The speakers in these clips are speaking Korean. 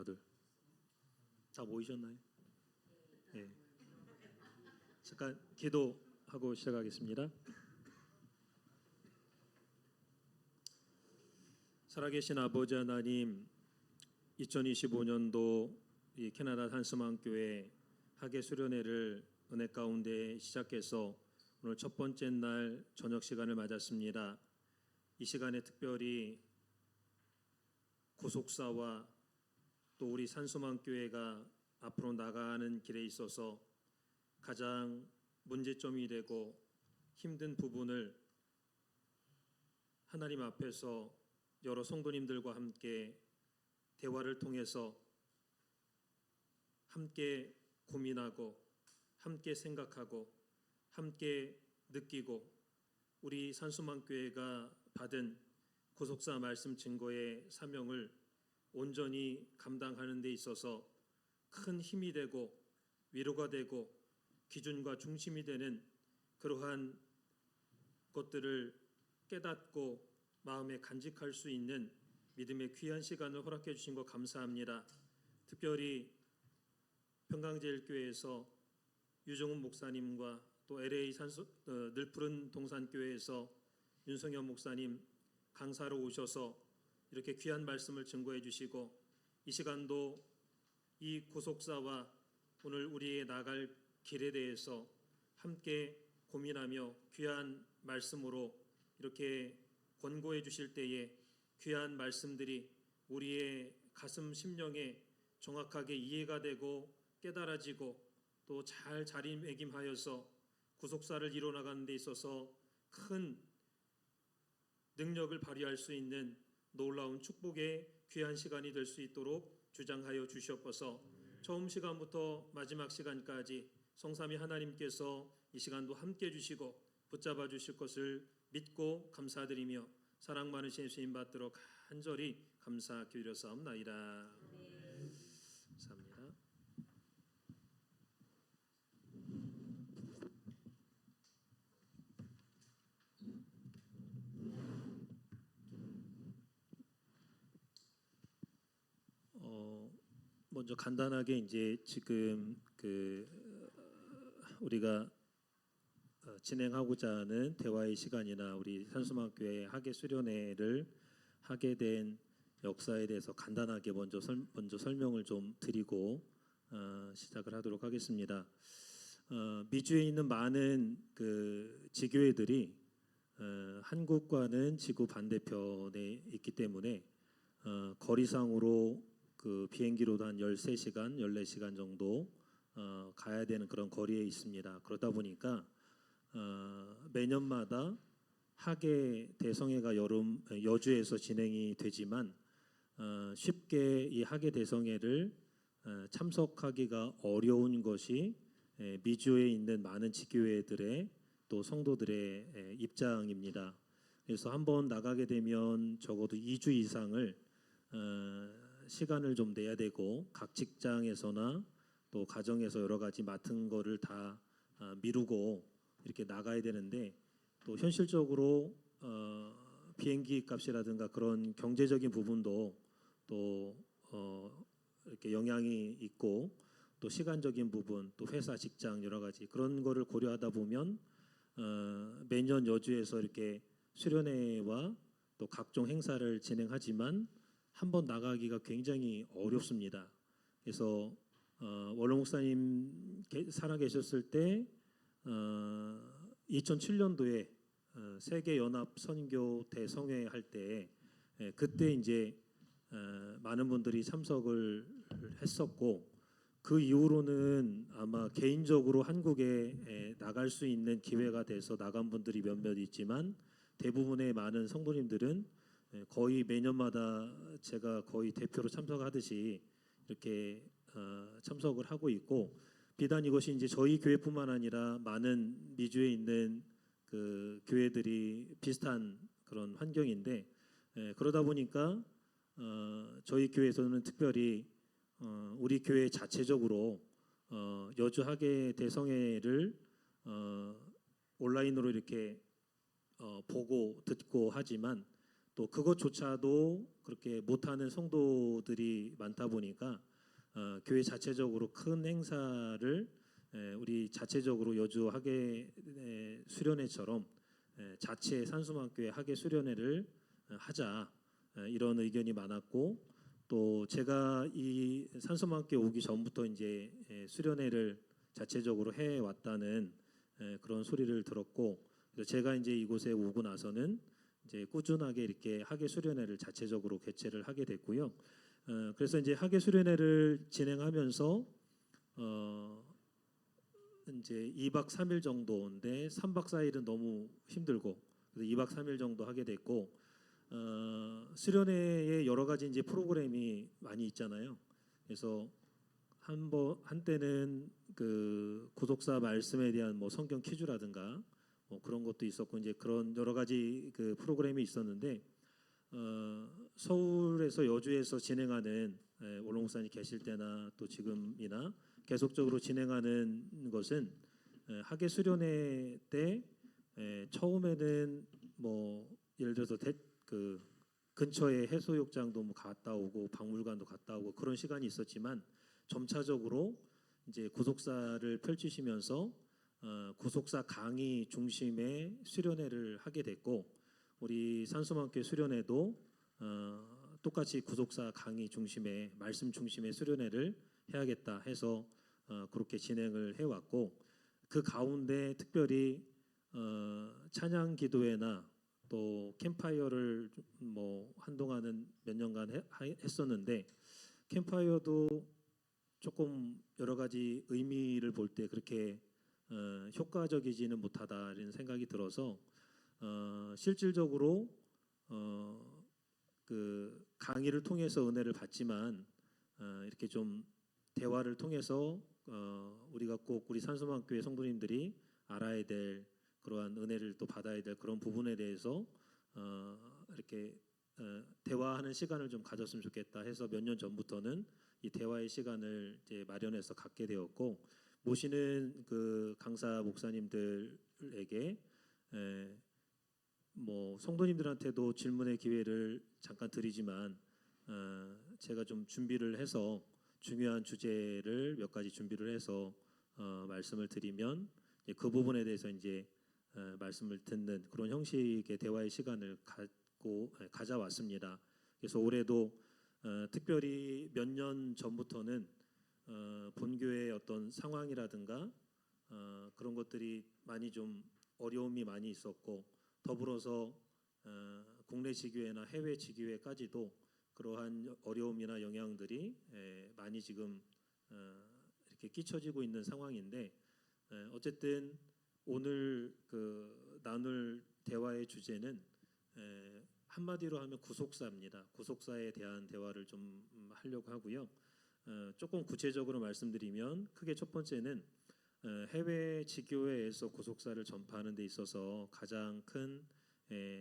하나 둘. 다 모이셨나요? 네. 잠깐 기도하고 시작하겠습니다. 살아계신 아버지 하나님, 2025년도 이 캐나다 한스만 교회 학예 수련회를 은혜 가운데 시작해서 오늘 첫 번째 날 저녁 시간을 맞았습니다. 이 시간에 특별히 구속사와 또 우리 산수만 교회가 앞으로 나가는 길에 있어서 가장 문제점이 되고 힘든 부분을 하나님 앞에서 여러 성도님들과 함께 대화를 통해서 함께 고민하고 함께 생각하고 함께 느끼고 우리 산수만 교회가 받은 구속사 말씀 증거의 사명을 온전히 감당하는 데 있어서 큰 힘이 되고 위로가 되고 기준과 중심이 되는 그러한 것들을 깨닫고 마음에 간직할 수 있는 믿음의 귀한 시간을 허락해 주신 것 감사합니다. 특별히 평강제일교회에서 유정훈 목사님과 또 LA 늘푸른 동산교회에서 윤성현 목사님 강사로 오셔서 이렇게 귀한 말씀을 증거해 주시고 이 시간도 이 구속사와 오늘 우리의 나갈 길에 대해서 함께 고민하며 귀한 말씀으로 이렇게 권고해 주실 때에 귀한 말씀들이 우리의 가슴 심령에 정확하게 이해가 되고 깨달아지고 또 잘 자리매김하여서 구속사를 이뤄나가는 데 있어서 큰 능력을 발휘할 수 있는 놀라운 축복의 귀한 시간이 될 수 있도록 주장하여 주시옵소서. 처음 시간부터 마지막 시간까지 성삼위 하나님께서 이 시간도 함께 해주시고 붙잡아 주실 것을 믿고 감사드리며 사랑 많으신 예수님 받들어 간절히 감사 기울여사옵나이다. 감사합니다. 먼저 간단하게 이제 지금 우리가 진행하고자 하는 대화의 시간이나 우리 산수만교회 학예 수련회를 하게 된 역사에 대해서 간단하게 먼저 설명을 좀 드리고 시작을 하도록 하겠습니다. 미주에 있는 많은 지교회들이 한국과는 지구 반대편에 있기 때문에 거리상으로 비행기로도 한 13시간, 14시간 정도 가야 되는 그런 거리에 있습니다. 그러다 보니까 매년마다 학예 대성회가 여주에서 진행이 되지만 쉽게 이 학예 대성회를 참석하기가 어려운 것이 미주에 있는 많은 지교회들의 또 성도들의 입장입니다. 그래서 한번 나가게 되면 적어도 2주 이상을 시간을 좀 내야 되고 각 직장에서나 또 가정에서 여러 가지 맡은 거를 다 미루고 이렇게 나가야 되는데 또 현실적으로 비행기 값이라든가 그런 경제적인 부분도 또 이렇게 영향이 있고 또 시간적인 부분 또 회사 직장 여러 가지 그런 거를 고려하다 보면 매년 여주에서 이렇게 수련회와 또 각종 행사를 진행하지만 한번 나가기가 굉장히 어렵습니다. 그래서 원로 목사님 살아계셨을 때 2007년도에 세계 연합 선교 대성회 할 때 그때 이제 많은 분들이 참석을 했었고 그 이후로는 아마 개인적으로 한국에 나갈 수 있는 기회가 돼서 나간 분들이 몇몇 있지만 대부분의 많은 성도님들은 거의 매년마다 제가 거의 대표로 참석하듯이 이렇게 참석을 하고 있고 비단 이것이 이제 저희 교회뿐만 아니라 많은 미주에 있는 교회들이 비슷한 그런 환경인데 그러다 보니까 저희 교회에서는 특별히 우리 교회 자체적으로 여주 학예 대성회를 온라인으로 이렇게 보고 듣고 하지만 또 그것조차도 그렇게 못하는 성도들이 많다 보니까 교회 자체적으로 큰 행사를 우리 자체적으로 여주 하계 수련회처럼 자체 산수만교회 하계 수련회를 하자 이런 의견이 많았고 또 제가 이 산수만교회 오기 전부터 이제 수련회를 자체적으로 해 왔다는 그런 소리를 들었고 그래서 제가 이제 이곳에 오고 나서는 이제 꾸준하게 이렇게 하계 수련회를 자체적으로 개최를 하게 됐고요. 그래서 이제 하계 수련회를 진행하면서 이제 2박 3일 정도인데 3박 4일은 너무 힘들고 그래서 2박 3일 정도 하게 됐고 수련회에 여러 가지 이제 프로그램이 많이 있잖아요. 그래서 한때는 그 구속사 말씀에 대한 뭐 성경 퀴즈라든가 뭐 그런 것도 있었고 이제 그런 여러 가지 그 프로그램이 있었는데 서울에서 여주에서 진행하는 원로목사님 계실 때나 또 지금이나 계속적으로 진행하는 것은 하계 수련회 때 처음에는 뭐 예를 들어서 그 근처에 해수욕장도 뭐 갔다 오고 박물관도 갔다 오고 그런 시간이 있었지만 점차적으로 이제 구속사를 펼치시면서 구속사 강의 중심의 수련회를 하게 됐고 우리 산수만교회 수련회도 똑같이 구속사 강의 중심의 말씀 중심의 수련회를 해야겠다 해서 그렇게 진행을 해왔고 그 가운데 특별히 찬양 기도회나 또 캠파이어를 뭐 한동안은 몇 년간 했었는데 캠파이어도 조금 여러 가지 의미를 볼 때 그렇게 효과적이지는 못하다는 생각이 들어서 실질적으로 그 강의를 통해서 은혜를 받지만 이렇게 좀 대화를 통해서 우리가 꼭 우리 산소만교회 성도님들이 알아야 될 그러한 은혜를 또 받아야 될 그런 부분에 대해서 이렇게 대화하는 시간을 좀 가졌으면 좋겠다 해서 몇 년 전부터는 이 대화의 시간을 이제 마련해서 갖게 되었고 모시는 그 강사 목사님들에게 뭐 성도님들한테도 질문의 기회를 잠깐 드리지만 제가 좀 준비를 해서 중요한 주제를 몇 가지 준비를 해서 말씀을 드리면 그 부분에 대해서 이제 말씀을 듣는 그런 형식의 대화의 시간을 가져왔습니다. 그래서 올해도 특별히 몇 년 전부터는 본교의 어떤 상황이라든가 그런 것들이 많이 좀 어려움이 많이 있었고 더불어서 국내 지교회나 해외 지교회까지도 그러한 어려움이나 영향들이 많이 지금 이렇게 끼쳐지고 있는 상황인데 어쨌든 오늘 그 나눌 대화의 주제는 한마디로 하면 구속사입니다. 구속사에 대한 대화를 좀 하려고 하고요. 조금 구체적으로 말씀드리면 크게 첫 번째는 해외 지교회에서 구속사를 전파하는 데 있어서 가장 큰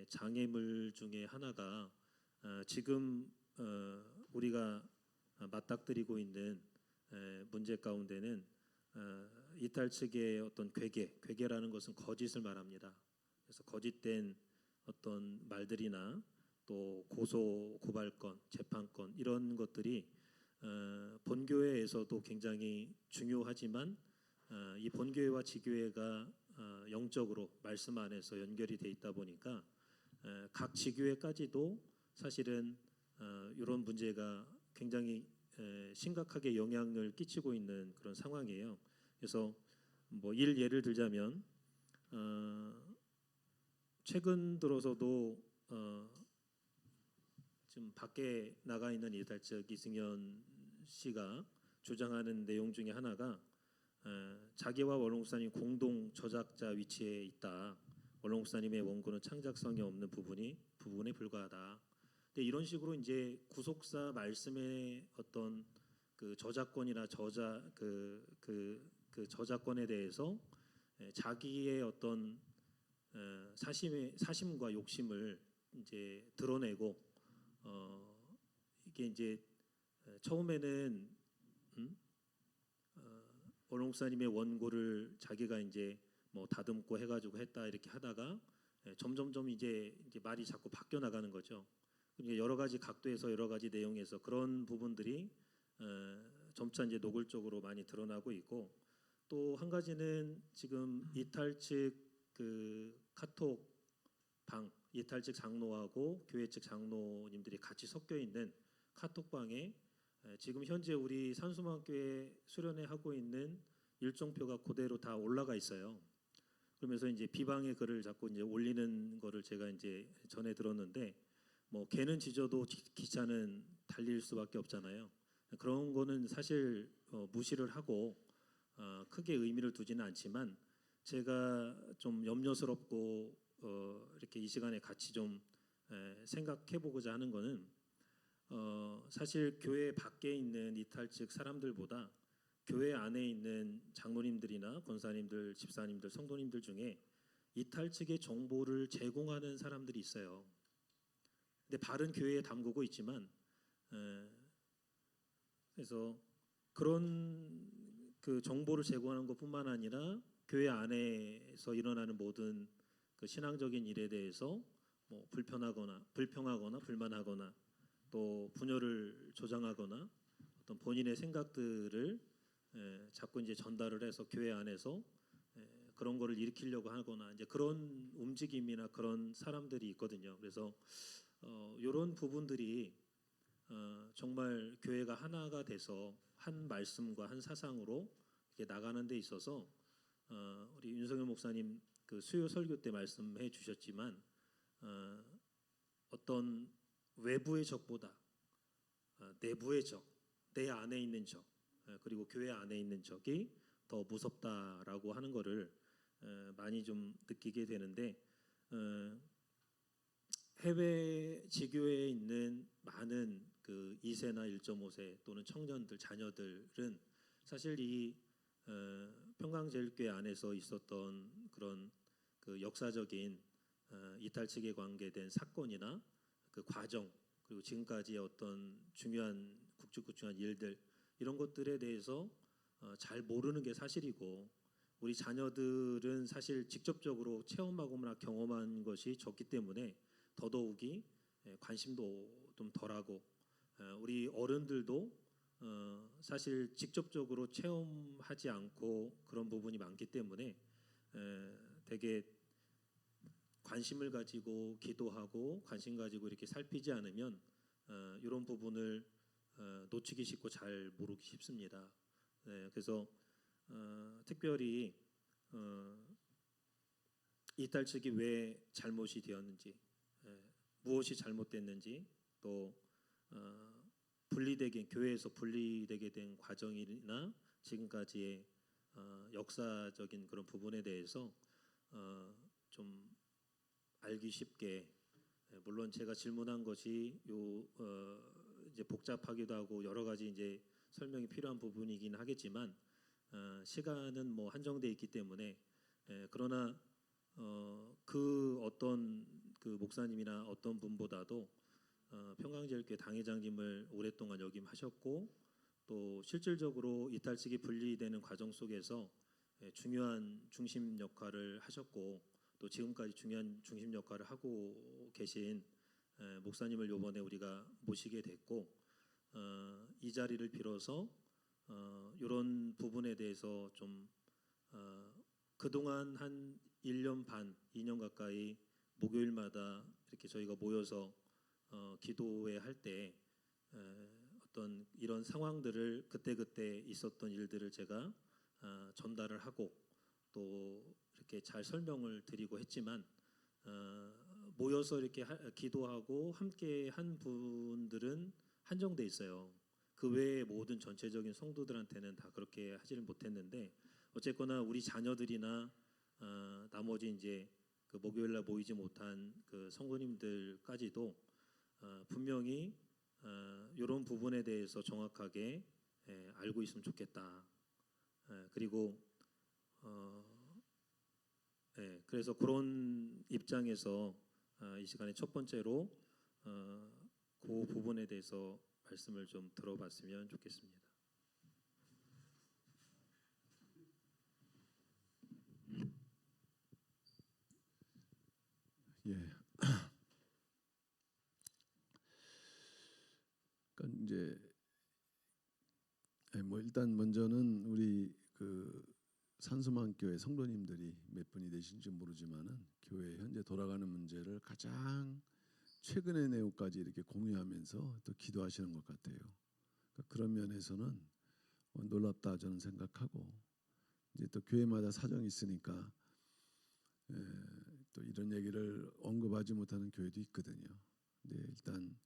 장애물 중에 하나가 지금 우리가 맞닥뜨리고 있는 문제 가운데는 이탈 측의 어떤 괴계라는 것은 거짓을 말합니다. 그래서 거짓된 어떤 말들이나 또 고소 고발건, 재판건 이런 것들이 본교회에서도 굉장히 중요하지만 이 본교회와 지교회가 영적으로 말씀 안에서 연결이 돼 있다 보니까 각 지교회까지도 사실은 이런 문제가 굉장히 심각하게 영향을 끼치고 있는 그런 상황이에요. 그래서 뭐 예를 들자면 최근 들어서도 지금 밖에 나가 있는 이달적 이승현 씨가 주장하는 내용 중에 하나가 자기와 원롱목사님 공동 저작자 위치에 있다. 원롱목사님의 원고는 창작성이 없는 부분에 불과하다. 근데 이런 식으로 이제 구속사 말씀의 어떤 그 저작권이나 그 저작권에 대해서 자기의 어떤 사심과 욕심을 이제 드러내고 이게 이제 처음에는 원롱 목사님의 원고를 자기가 이제 뭐 다듬고 해가지고 했다 이렇게 하다가 점점점 이제 말이 자꾸 바뀌어 나가는 거죠. 그러니까 여러 가지 각도에서 여러 가지 내용에서 그런 부분들이 점차 이제 노골적으로 많이 드러나고 있고, 또 한 가지는 지금 이탈 측 그 카톡 방, 이탈 측 장로하고 교회 측 장로님들이 같이 섞여 있는 카톡방에 지금 현재 우리 산수망교회 수련회 하고 있는 일정표가 그대로 다 올라가 있어요. 그러면서 이제 비방의 글을 자꾸 이제 올리는 거를 제가 이제 전에 들었는데, 뭐 개는 짖어도 기차는 달릴 수밖에 없잖아요. 그런 거는 사실 무시를 하고 크게 의미를 두지는 않지만, 제가 좀 염려스럽고 이렇게 이 시간에 같이 좀 생각해 보고자 하는 거는, 사실 교회 밖에 있는 이탈 측 사람들보다 교회 안에 있는 장로님들이나 권사님들, 집사님들, 성도님들 중에 이탈 측의 정보를 제공하는 사람들이 있어요. 근데 바른 교회에 담그고 있지만, 그래서 그런 그 정보를 제공하는 것뿐만 아니라 교회 안에서 일어나는 모든 그 신앙적인 일에 대해서 뭐 불평하거나 불만하거나 또 분열을 조장하거나 어떤 본인의 생각들을 자꾸 이제 전달을 해서 교회 안에서 그런 거를 일으키려고 하거나 이제 그런 움직임이나 그런 사람들이 있거든요. 그래서 이런 부분들이 정말 교회가 하나가 돼서 한 말씀과 한 사상으로 이렇게 나가는 데 있어서 우리 윤석열 목사님 그 수요 설교 때 말씀해 주셨지만, 어떤 외부의 적보다 내부의 적, 내 안에 있는 적, 그리고 교회 안에 있는 적이 더 무섭다라고 하는 거를 많이 좀 느끼게 되는데, 해외 지교회에 있는 많은 그 2세나 1.5세 또는 청년들, 자녀들은 사실 이 평강제일교회 안에서 있었던 그런 그 역사적인 이탈 측에 관계된 사건이나 그 과정, 그리고 지금까지의 어떤 중요한 굵직굵직한 중요한 일들, 이런 것들에 대해서 잘 모르는 게 사실이고, 우리 자녀들은 사실 직접적으로 체험하거나 경험한 것이 적기 때문에 더더욱이 관심도 좀 덜하고, 우리 어른들도 사실 직접적으로 체험하지 않고 그런 부분이 많기 때문에 되게 관심을 가지고 기도하고 관심 가지고 이렇게 살피지 않으면 이런 부분을 놓치기 쉽고 잘 모르기 쉽습니다. 그래서 특별히 이탈 측이 왜 잘못이 되었는지, 무엇이 잘못됐는지, 또 분리되게 교회에서 분리되게 된 과정이나 지금까지의 역사적인 그런 부분에 대해서 좀 알기 쉽게, 물론 제가 질문한 것이 이제 복잡하기도 하고 여러 가지 이제 설명이 필요한 부분이긴 하겠지만, 시간은 뭐 한정돼 있기 때문에, 그러나 그 어떤 그 목사님이나 어떤 분보다도 평강제일교회 당회장님을 오랫동안 역임하셨고, 또 실질적으로 이탈 측이 분리되는 과정 속에서 중요한 중심 역할을 하셨고, 또 지금까지 중요한 중심 역할을 하고 계신 목사님을 이번에 우리가 모시게 됐고, 이 자리를 빌어서 이런 부분에 대해서 좀 그동안 한 1년 반, 2년 가까이 목요일마다 이렇게 저희가 모여서 기도회 할 때 어떤 이런 상황들을 그때그때 있었던 일들을 제가 전달을 하고 또 이렇게 잘 설명을 드리고 했지만, 모여서 이렇게 기도하고 함께 한 분들은 한정돼 있어요. 그 외에 모든 전체적인 성도들한테는 다 그렇게 하지를 못했는데, 어쨌거나 우리 자녀들이나 나머지 이제 그 목요일날 모이지 못한 그 성도님들까지도 분명히 이런 부분에 대해서 정확하게 알고 있으면 좋겠다. 그리고 그래서 그런 입장에서 이 시간에 첫 번째로 그 부분에 대해서 말씀을 좀 들어봤으면 좋겠습니다. 예. 그러니까 이제 뭐 일단 먼저는 우리 그 산소만 교회 성도님들이 몇 분이 되신지 모르지만은 교회 현재 돌아가는 문제를 가장 최근의 내용까지 이렇게 공유하면서 또 기도하시는 것 같아요. 그러니까 그런 면에서는 놀랍다 저는 생각하고, 이제 또 교회마다 사정이 있으니까 또 이런 얘기를 언급하지 못하는 교회도 있거든요. 근데 일단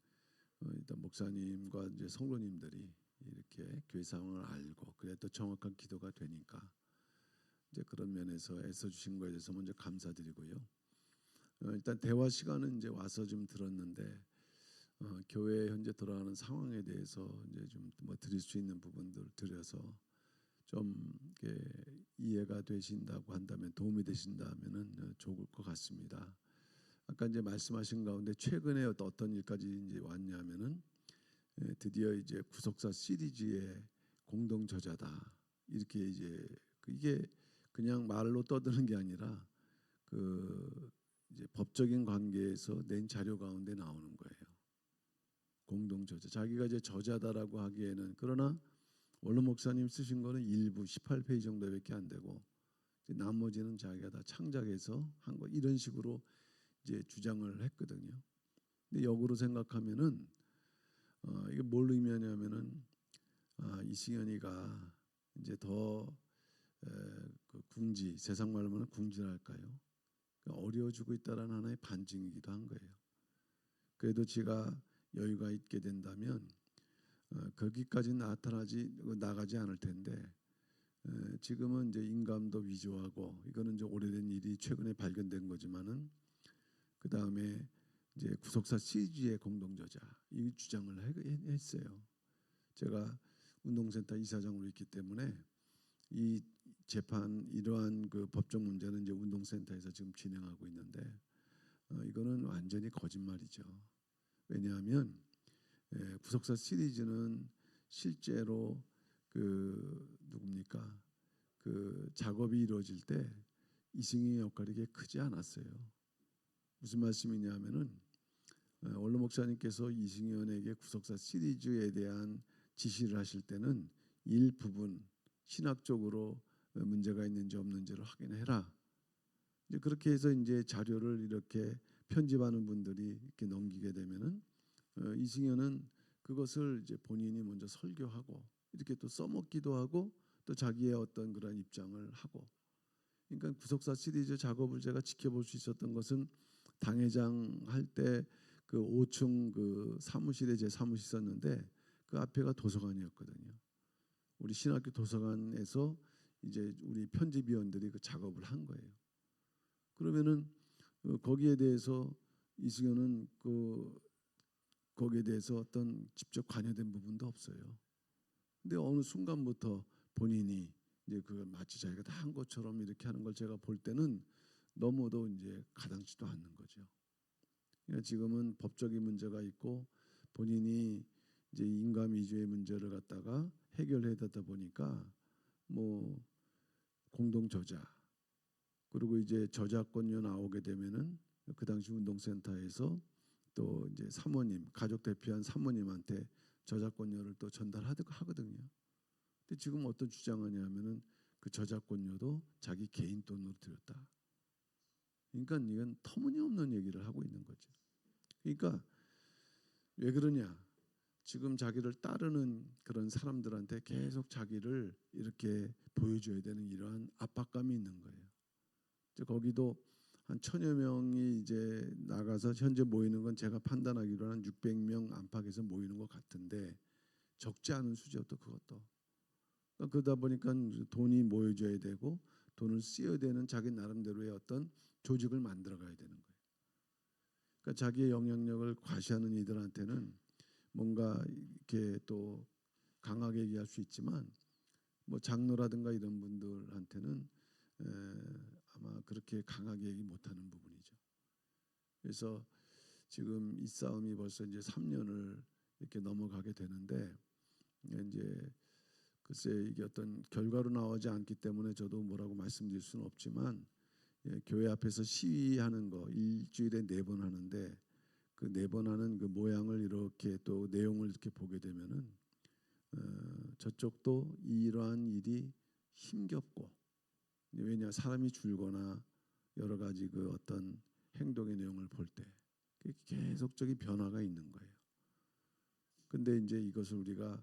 목사님과 이제 성도님들이 이렇게 교회 상황을 알고 그래 또 정확한 기도가 되니까 이제 그런 면에서 애써 주신 거에 대해서 먼저 감사드리고요. 일단 대화 시간은 이제 와서 좀 들었는데 교회 현재 돌아가는 상황에 대해서 이제 좀 뭐 드릴 수 있는 부분들 드려서 좀 이해가 되신다고 한다면, 도움이 되신다면은 좋을 것 같습니다. 아까 이제 말씀하신 가운데 최근에 어떤 일까지 이제 왔냐면은 드디어 이제 구속사 시리즈의 공동 저자다, 이렇게 이제 이게 그냥 말로 떠드는 게 아니라 그 이제 법적인 관계에서 낸 자료 가운데 나오는 거예요. 공동 저자, 자기가 이제 저자다라고 하기에는, 그러나 원로 목사님 쓰신 거는 일부 18페이지 정도밖에 안 되고 나머지는 자기가 다 창작해서 한 거, 이런 식으로 이제 주장을 했거든요. 근데 역으로 생각하면은 이게 뭘 의미하냐면은 이승현이가 이제 더 그 궁지, 세상 말로 하면 궁지랄까요? 그러니까 어려워지고 있다라는 하나의 반증이기도 한 거예요. 그래도 지가 여유가 있게 된다면 거기까지 나가지 않을 텐데, 지금은 이제 인감도 위조하고, 이거는 이제 오래된 일이 최근에 발견된 거지만은 그 다음에 이제 구속사 시리즈의 공동저자 이 주장을 했어요. 제가 운동센터 이사장으로 있기 때문에 이 재판, 이러한 그 법적 문제는 이제 운동센터에서 지금 진행하고 있는데 이거는 완전히 거짓말이죠. 왜냐하면 구속사 시리즈는 실제로 그 누굽니까? 그 작업이 이루어질 때 이승희의 역할이 그렇게 크지 않았어요. 무슨 말씀이냐면은 원로 목사님께서 이승현에게 구속사 시리즈에 대한 지시를 하실 때는 일부분 신학적으로 문제가 있는지 없는지를 확인해라. 이제 그렇게 해서 이제 자료를 이렇게 편집하는 분들이 이렇게 넘기게 되면은 이승현은 그것을 이제 본인이 먼저 설교하고 이렇게 또 써먹기도 하고 또 자기의 어떤 그런 입장을 하고, 그러니까 구속사 시리즈 작업을 제가 지켜볼 수 있었던 것은 당회장 할 때 그 5층 그 사무실에 제 사무실 있었는데 그 앞에가 도서관이었거든요. 우리 신학교 도서관에서 이제 우리 편집위원들이 그 작업을 한 거예요. 그러면은 거기에 대해서 이승현은 거기에 대해서 어떤 직접 관여된 부분도 없어요. 근데 어느 순간부터 본인이 이제 그걸 마치 자기가 다 한 것처럼 이렇게 하는 걸 제가 볼 때는 너무도 이제 가당치도 않는 거죠. 그러니까 지금은 법적인 문제가 있고 본인이 이제 인감 위주의 문제를 갖다가 해결해야 되다 보니까 뭐 공동 저자, 그리고 이제 저작권료 나오게 되면은 그 당시 운동센터에서 또 이제 사모님, 가족 대표한 사모님한테 저작권료를 또 전달하거든요. 근데 지금 어떤 주장하냐면은 그 저작권료도 자기 개인 돈으로 들였다. 그러니까 이건 터무니없는 얘기를 하고 있는 거죠. 그러니까 왜 그러냐? 지금 자기를 따르는 그런 사람들한테 계속 자기를 이렇게 보여줘야 되는 이러한 압박감이 있는 거예요. 거기도 한 1000여 명이 이제 나가서 현재 모이는 건 제가 판단하기로는 한 600명 안팎에서 모이는 것 같은데 적지 않은 수죠. 또 그것도. 그러다 보니까 돈이 모여져야 되고 돈을 쓰여야 되는 자기 나름대로의 어떤 조직을 만들어 가야 되는 거예요. 그러니까 자기의 영향력을 과시하는 이들한테는 뭔가 이렇게 또 강하게 얘기할 수 있지만 뭐 장로라든가 이런 분들한테는 아마 그렇게 강하게 얘기 못하는 부분이죠. 그래서 지금 이 싸움이 벌써 이제 3년을 이렇게 넘어가게 되는데 이제 글쎄 이게 어떤 결과로 나오지 않기 때문에 저도 뭐라고 말씀드릴 수는 없지만 교회 앞에서 시위하는 거 일주일에 4번 하는데 그 4번 하는 그 모양을 이렇게 또 내용을 이렇게 보게 되면은 저쪽도 이러한 일이 힘겹고 왜냐 사람이 줄거나 여러 가지 그 어떤 행동의 내용을 볼 때 계속적인 변화가 있는 거예요. 근데 이제 이것을 우리가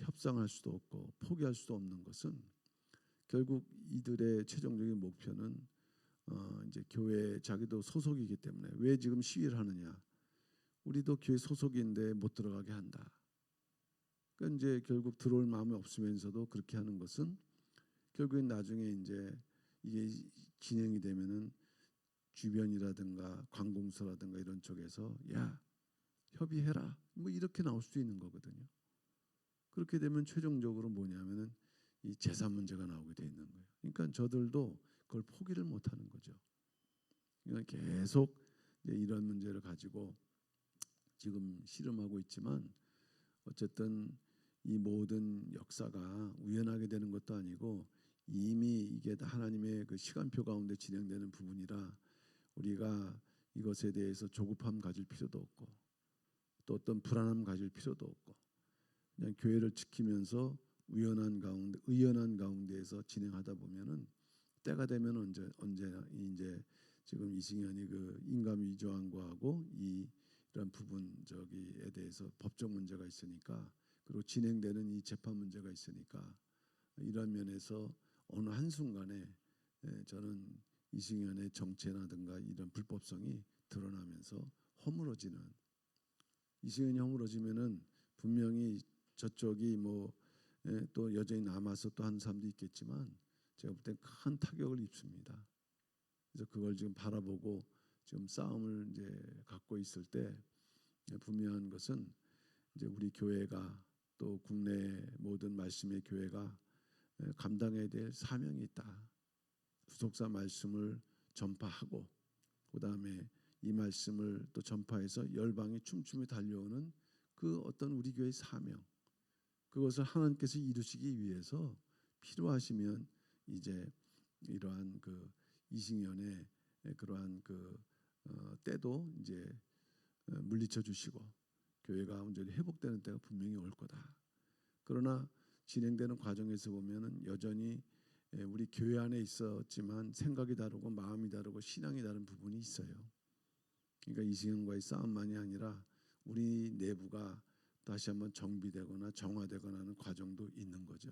협상할 수도 없고 포기할 수도 없는 것은 결국 이들의 최종적인 목표는 이제 교회 자기도 소속이기 때문에 왜 지금 시위를 하느냐? 우리도 교회 소속인데 못 들어가게 한다. 그러니까 이제 결국 들어올 마음이 없으면서도 그렇게 하는 것은 결국엔 나중에 이제 이게 진행이 되면은 주변이라든가 관공서라든가 이런 쪽에서 야 협의해라 뭐 이렇게 나올 수도 있는 거거든요. 그렇게 되면 최종적으로 뭐냐면은 이 재산 문제가 나오게 돼 있는 거예요. 그러니까 저들도 그걸 포기를 못 하는 거죠. 그러니까 계속 이런 문제를 가지고 지금 씨름하고 있지만 어쨌든 이 모든 역사가 우연하게 되는 것도 아니고 이미 이게 다 하나님의 그 시간표 가운데 진행되는 부분이라 우리가 이것에 대해서 조급함 가질 필요도 없고 또 어떤 불안함 가질 필요도 없고 그냥 교회를 지키면서 의연한 가운데에서 진행하다 보면은 때가 되면 언제나 이제 지금 이승현이 그 인감 위조항고하고 이런 부분 저기에 대해서 법적 문제가 있으니까 그리고 진행되는 이 재판 문제가 있으니까 이런 면에서 어느 한 순간에 저는 이승현의 정체라든가 이런 불법성이 드러나면서 허물어지는 이승현이 허물어지면은 분명히 저쪽이 뭐 또 여전히 남아서 또 한 사람도 있겠지만 제가 볼 때 큰 타격을 입습니다. 그래서 그걸 지금 바라보고 지금 싸움을 이제 갖고 있을 때 분명한 것은 이제 우리 교회가 또 국내 모든 말씀의 교회가 감당해야 될 사명이 있다. 구속사 말씀을 전파하고 그다음에 이 말씀을 또 전파해서 열방이 춤추며 달려오는 그 어떤 우리 교회의 사명 그것을 하나님께서 이루시기 위해서 필요하시면 이제 이러한 그 이승연의 그러한 그 때도 이제 물리쳐 주시고 교회가 온전히 회복되는 때가 분명히 올 거다. 그러나 진행되는 과정에서 보면은 여전히 우리 교회 안에 있었지만 생각이 다르고 마음이 다르고 신앙이 다른 부분이 있어요. 그러니까 이승연과의 싸움만이 아니라 우리 내부가 다시 한번 정비되거나 정화되거나 하는 과정도 있는 거죠.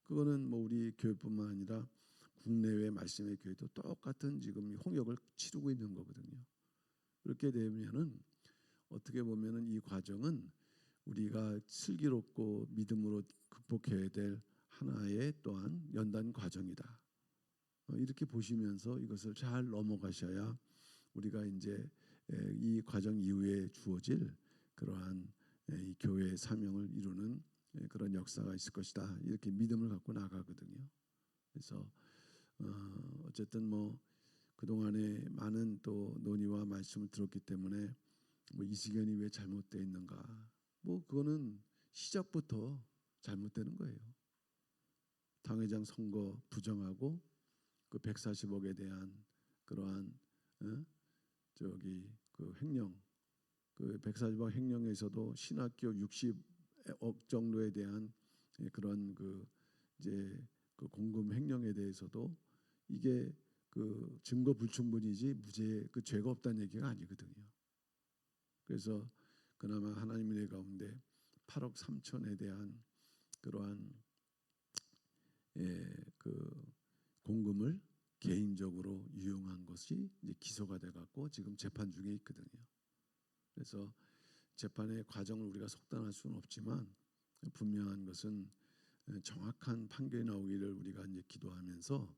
그거는 뭐 우리 교회뿐만 아니라 국내외 말씀의 교회도 똑같은 지금 홍역을 치르고 있는 거거든요. 그렇게 되면은 어떻게 보면은 이 과정은 우리가 슬기롭고 믿음으로 극복해야 될 하나의 또한 연단 과정이다. 이렇게 보시면서 이것을 잘 넘어가셔야 우리가 이제 이 과정 이후에 주어질 그러한 이 교회의 사명을 이루는 그런 역사가 있을 것이다. 이렇게 믿음을 갖고 나가거든요. 그래서 어쨌든 뭐 그동안에 많은 또 논의와 말씀을 들었기 때문에 뭐 이승연이 왜 잘못되어 있는가? 뭐 그거는 시작부터 잘못되는 거예요. 당회장 선거 부정하고 그 140억에 대한 그러한 저기 그 횡령 그 140억 횡령에서도 신학교 60억 정도에 대한 그런 그 이제 그 공금 횡령에 대해서도 이게 그 증거 불충분이지 무죄 그 죄가 없다는 얘기가 아니거든요. 그래서 그나마 하나님의 은혜 가운데 8억 3천에 대한 그러한 그 공금을 개인적으로 유용한 것이 이제 기소가 돼 갖고 지금 재판 중에 있거든요. 그래서 재판의 과정을 우리가 속단할 수는 없지만 분명한 것은 정확한 판결이 나오기를 우리가 이제 기도하면서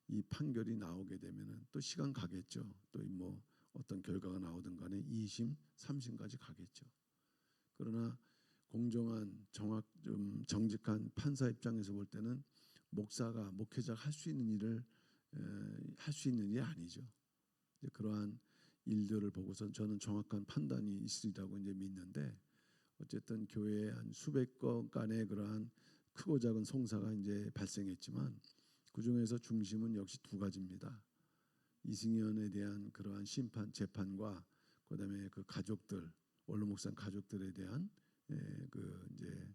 이 판결이 나오게 되면은 또 시간 가겠죠. 또 뭐 어떤 결과가 나오든 간에 2심, 3심까지 가겠죠. 그러나 공정한 좀 정직한 판사 입장에서 볼 때는 목회자가 할 수 있는 일을 할 수 있는 일이 아니죠. 이제 그러한 일들을 보고선 저는 정확한 판단이 있으리라고 이제 믿는데 어쨌든 교회에 한 수백 건간의 그러한 크고 작은 송사가 이제 발생했지만 그 중에서 중심은 역시 두 가지입니다. 이승연에 대한 그러한 심판 재판과 그다음에 그 가족들 원로 목사 가족들에 대한 그 이제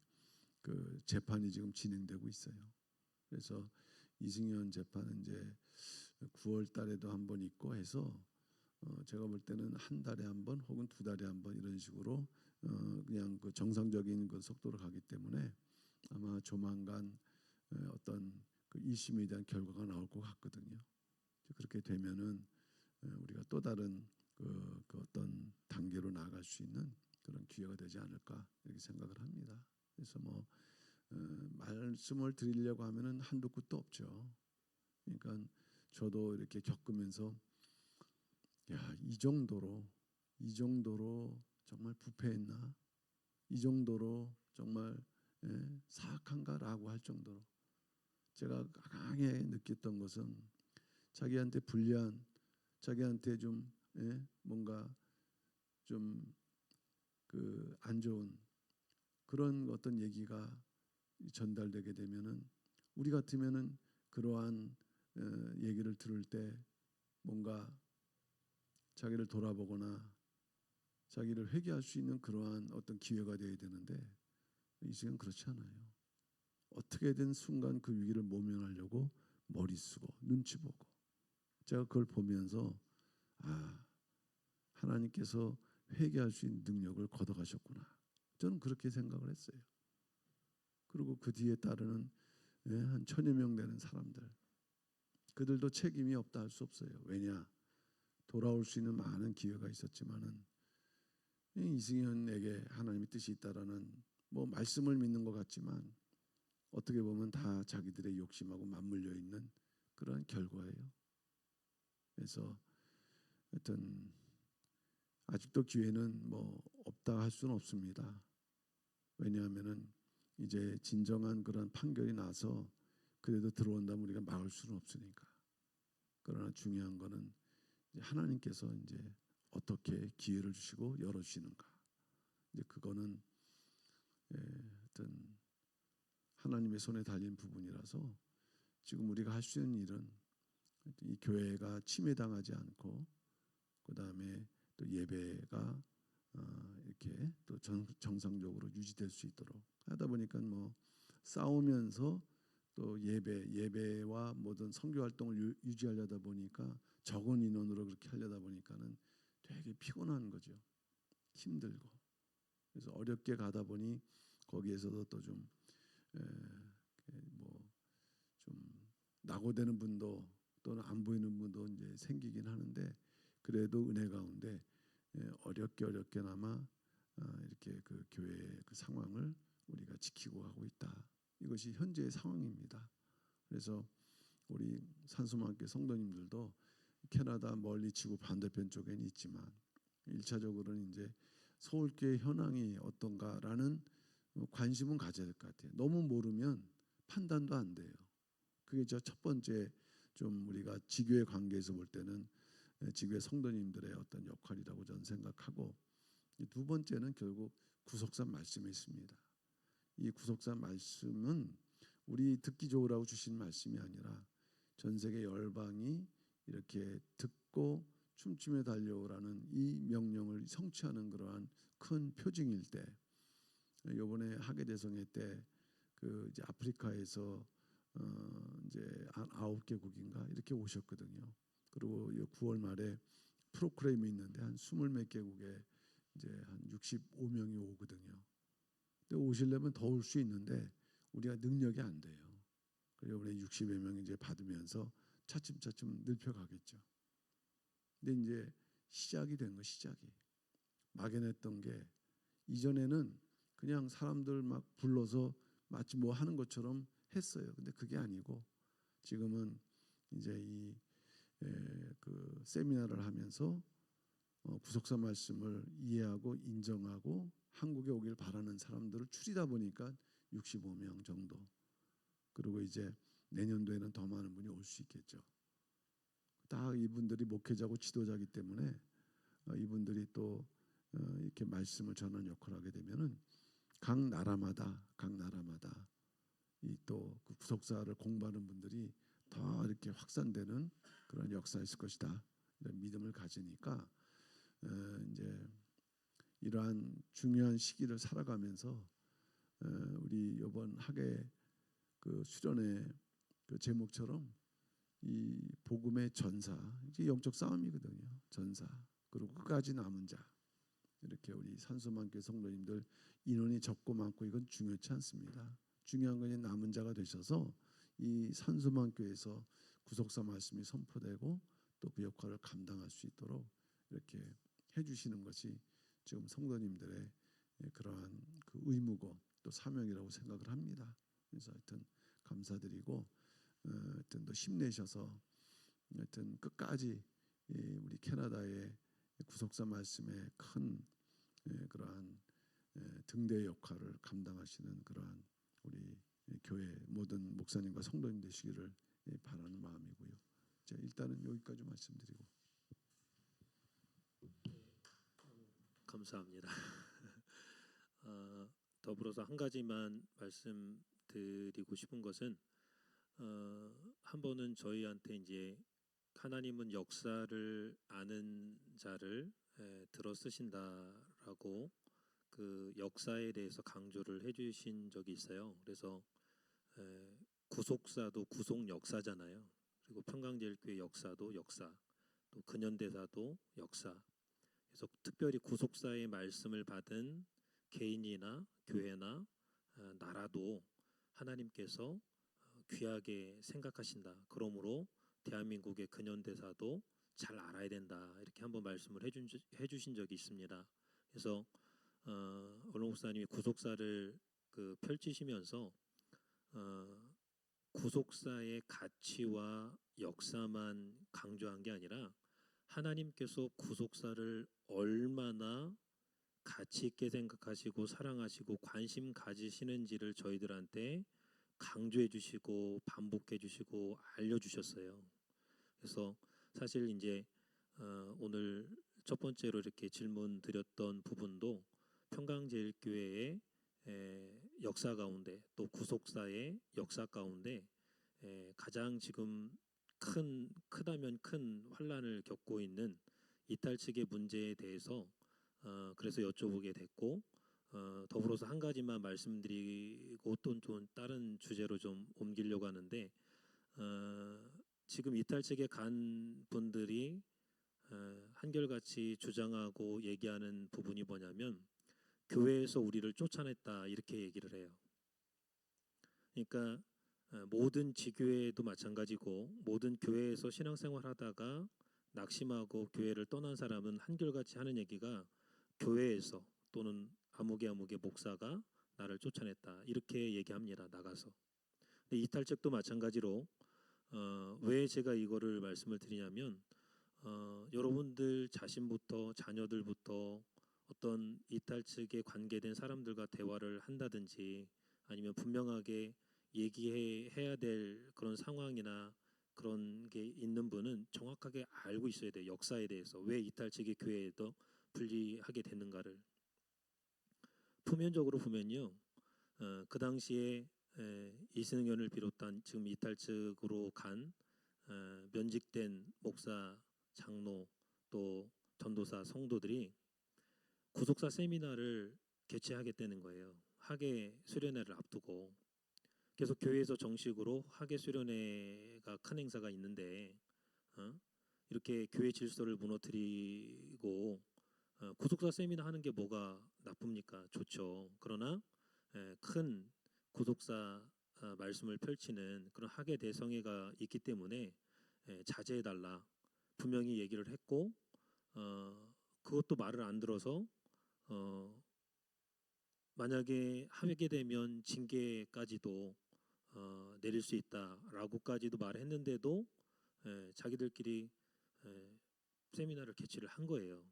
그 재판이 지금 진행되고 있어요. 그래서 이승연 재판은 이제 9월 달에도 한 번 있고 해서 제가 볼 때는 한 달에 한 번 혹은 두 달에 한 번 이런 식으로 그냥 그 정상적인 그 속도로 가기 때문에 아마 조만간 어떤 그 1심에 대한 결과가 나올 것 같거든요. 그렇게 되면은 우리가 또 다른 그 어떤 단계로 나아갈 수 있는 그런 기회가 되지 않을까 이렇게 생각을 합니다. 그래서 뭐 말씀을 드리려고 하면은 한두 끝도 없죠. 그러니까 저도 이렇게 겪으면서 야, 이 정도로 정말 부패했나? 이 정도로 정말 사악한가라고 할 정도로 제가 강하게 느꼈던 것은 자기한테 불리한, 자기한테 좀 뭔가 좀 그 안 좋은 그런 어떤 얘기가 전달되게 되면은 우리 같으면은 그러한 얘기를 들을 때 뭔가 자기를 돌아보거나 자기를 회개할 수 있는 그러한 어떤 기회가 되어야 되는데 이 시간 그렇지 않아요. 어떻게든 순간 그 위기를 모면하려고 머리 쓰고 눈치 보고 제가 그걸 보면서 아 하나님께서 회개할 수 있는 능력을 걷어가셨구나. 저는 그렇게 생각을 했어요. 그리고 그 뒤에 따르는 한 1000여 명 되는 사람들 그들도 책임이 없다 할 수 없어요. 왜냐? 돌아올 수 있는 많은 기회가 있었지만은 이승현에게 하나님의 뜻이 있다라는 뭐 말씀을 믿는 것 같지만 어떻게 보면 다 자기들의 욕심하고 맞물려 있는 그런 결과예요. 그래서 하여튼 아직도 기회는 뭐 없다 할 수는 없습니다. 왜냐하면은 이제 진정한 그런 판결이 나서 그래도 들어온다면 우리가 막을 수는 없으니까. 그러나 중요한 거는 하나님께서 이제 어떻게 기회를 주시고 열어주시는가. 이제 그거는 하여튼 하나님의 손에 달린 부분이라서 지금 우리가 할 수 있는 일은 이 교회가 침해당하지 않고 그 다음에 또 예배가 이렇게 또 정상적으로 유지될 수 있도록 하다 보니까 뭐 싸우면서 또 예배와 모든 선교 활동을 유지하려다 보니까 적은 인원으로 그렇게 하려다 보니까는 되게 피곤한 거죠. 힘들고 그래서 어렵게 가다 보니 거기에서도 또 좀 뭐 좀 낙오되는 분도 또는 안 보이는 분도 이제 생기긴 하는데 그래도 은혜 가운데 어렵게나마 이렇게 그 교회의 그 상황을 우리가 지키고 가고 있다. 이것이 현재의 상황입니다. 그래서 우리 산소망교회 성도님들도 캐나다 멀리 지구 반대편 쪽에는 있지만 1차적으로는 이제 서울교회 현황이 어떤가라는 관심은 가져야 될 것 같아요. 너무 모르면 판단도 안 돼요. 그게 저 첫 번째 좀 우리가 지교회 관계에서 볼 때는 지교회 성도님들의 어떤 역할이라고 저는 생각하고 두 번째는 결국 구속사 말씀이 있습니다. 이 구속사 말씀은 우리 듣기 좋으라고 주신 말씀이 아니라 전 세계 열방이 이렇게 듣고 춤추며 달려오라는 이 명령을 성취하는 그러한 큰 표징일 때 이번에 하계대성회 때 그 이제 아프리카에서 이제 한 9개국인가 이렇게 오셨거든요. 그리고 9월 말에 프로그램이 있는데 한 20몇 개국에 이제 한 65명이 오거든요. 근데 오시려면 더 올 수 있는데 우리가 능력이 안 돼요. 그래서 이번에 60여 명 이제 받으면서 차츰차츰 늘려가겠죠. 근데 이제 시작이 된 거 시작이 막연했던 게 이전에는 그냥 사람들 막 불러서 마치 뭐 하는 것처럼 했어요. 근데 그게 아니고 지금은 이제 이 그 세미나를 하면서 구속사 말씀을 이해하고 인정하고 한국에 오길 바라는 사람들을 줄이다 보니까 65명 정도. 그리고 이제 내년도에는 더 많은 분이 올 수 있겠죠. 다 이분들이 목회자고 지도자이기 때문에 이분들이 또 이렇게 말씀을 전하는 역할을 하게 되면은 각 나라마다 이 또 그 구속사를 공부하는 분들이 더 이렇게 확산되는 그런 역사가 있을 것이다. 이런 믿음을 가지니까 이제 이러한 중요한 시기를 살아가면서 우리 이번 학예 그 수련회 그 제목처럼 이 복음의 전사, 이게 영적 싸움이거든요. 전사 그리고 끝까지 남은 자. 이렇게 우리 산소만교회 성도님들 인원이 적고 많고 이건 중요치 않습니다. 중요한 건 남은 자가 되셔서 이 산소만교회에서 구속사 말씀이 선포되고 또 그 역할을 감당할 수 있도록 이렇게 해주시는 것이 지금 성도님들의 그러한 그 의무고 또 사명이라고 생각을 합니다. 그래서 하여튼 감사드리고 하여튼 또 힘내셔서 하여튼 끝까지 우리 캐나다의 구속사 말씀의 큰 그러한 등대 역할을 감당하시는 그러한 우리 교회 모든 목사님과 성도님 되시기를 바라는 마음이고요. 자, 일단은 여기까지 말씀드리고 감사합니다. 더불어서 한 가지만 말씀드리고 싶은 것은 한 번은 저희한테 이제 하나님은 역사를 아는 자를 들어 쓰신다라고 그 역사에 대해서 강조를 해주신 적이 있어요. 그래서 구속사도 구속 역사잖아요. 그리고 평강제일교회 역사도 역사, 또 근현대사도 역사. 그래서 특별히 구속사의 말씀을 받은 개인이나 교회나 나라도 하나님께서 귀하게 생각하신다. 그러므로 대한민국의 근현대사도 잘 알아야 된다. 이렇게 한번 말씀을 해주신 적이 있습니다. 그래서 얼른 목사님이 구속사를 그 펼치시면서 구속사의 가치와 역사만 강조한 게 아니라 하나님께서 구속사를 얼마나 가치 있게 생각하시고 사랑하시고 관심 가지시는지를 저희들한테 강조해 주시고 반복해 주시고 알려주셨어요. 그래서 사실 이제 오늘 첫 번째로 이렇게 질문 드렸던 부분도 평강제일교회의 역사 가운데 또 구속사의 역사 가운데 가장 지금 크다면 큰 환란을 겪고 있는 이탈 측의 문제에 대해서 그래서 여쭤보게 됐고 더불어서 한 가지만 말씀드리고 또 다른 주제로 좀 옮기려고 하는데 지금 이탈 측에 간 분들이 한결같이 주장하고 얘기하는 부분이 뭐냐면 교회에서 우리를 쫓아냈다 이렇게 얘기를 해요. 그러니까 모든 지교회도 마찬가지고 모든 교회에서 신앙생활하다가 낙심하고 교회를 떠난 사람은 한결같이 하는 얘기가 교회에서 또는 아무개 목사가 나를 쫓아냈다 이렇게 얘기합니다. 나가서. 근데 이탈책도 마찬가지로 왜 제가 이거를 말씀을 드리냐면 여러분들 자신부터 자녀들부터 어떤 이탈 측에 관계된 사람들과 대화를 한다든지 아니면 분명하게 얘기해야 될 그런 상황이나 그런 게 있는 분은 정확하게 알고 있어야 돼요. 역사에 대해서 왜 이탈 측이 교회에도 분리하게 되는가를. 표면적으로 보면요. 그 당시에 이승현을 비롯한 지금 이탈 측으로 간 면직된 목사, 장로 또 전도사 성도들이 구속사 세미나를 개최하겠다는 거예요. 학예 수련회를 앞두고. 그래서 교회에서 정식으로 학예 수련회가 큰 행사가 있는데 이렇게 교회 질서를 무너뜨리고 구속사 세미나 하는 게 뭐가 나쁩니까? 좋죠. 그러나 큰 구속사 말씀을 펼치는 그런 학예 대성회가 있기 때문에 자제해달라 분명히 얘기를 했고 그것도 말을 안 들어서 만약에 하게 되면 징계까지도 내릴 수 있다라고까지도 말했는데도 자기들끼리 세미나를 개최를 한 거예요.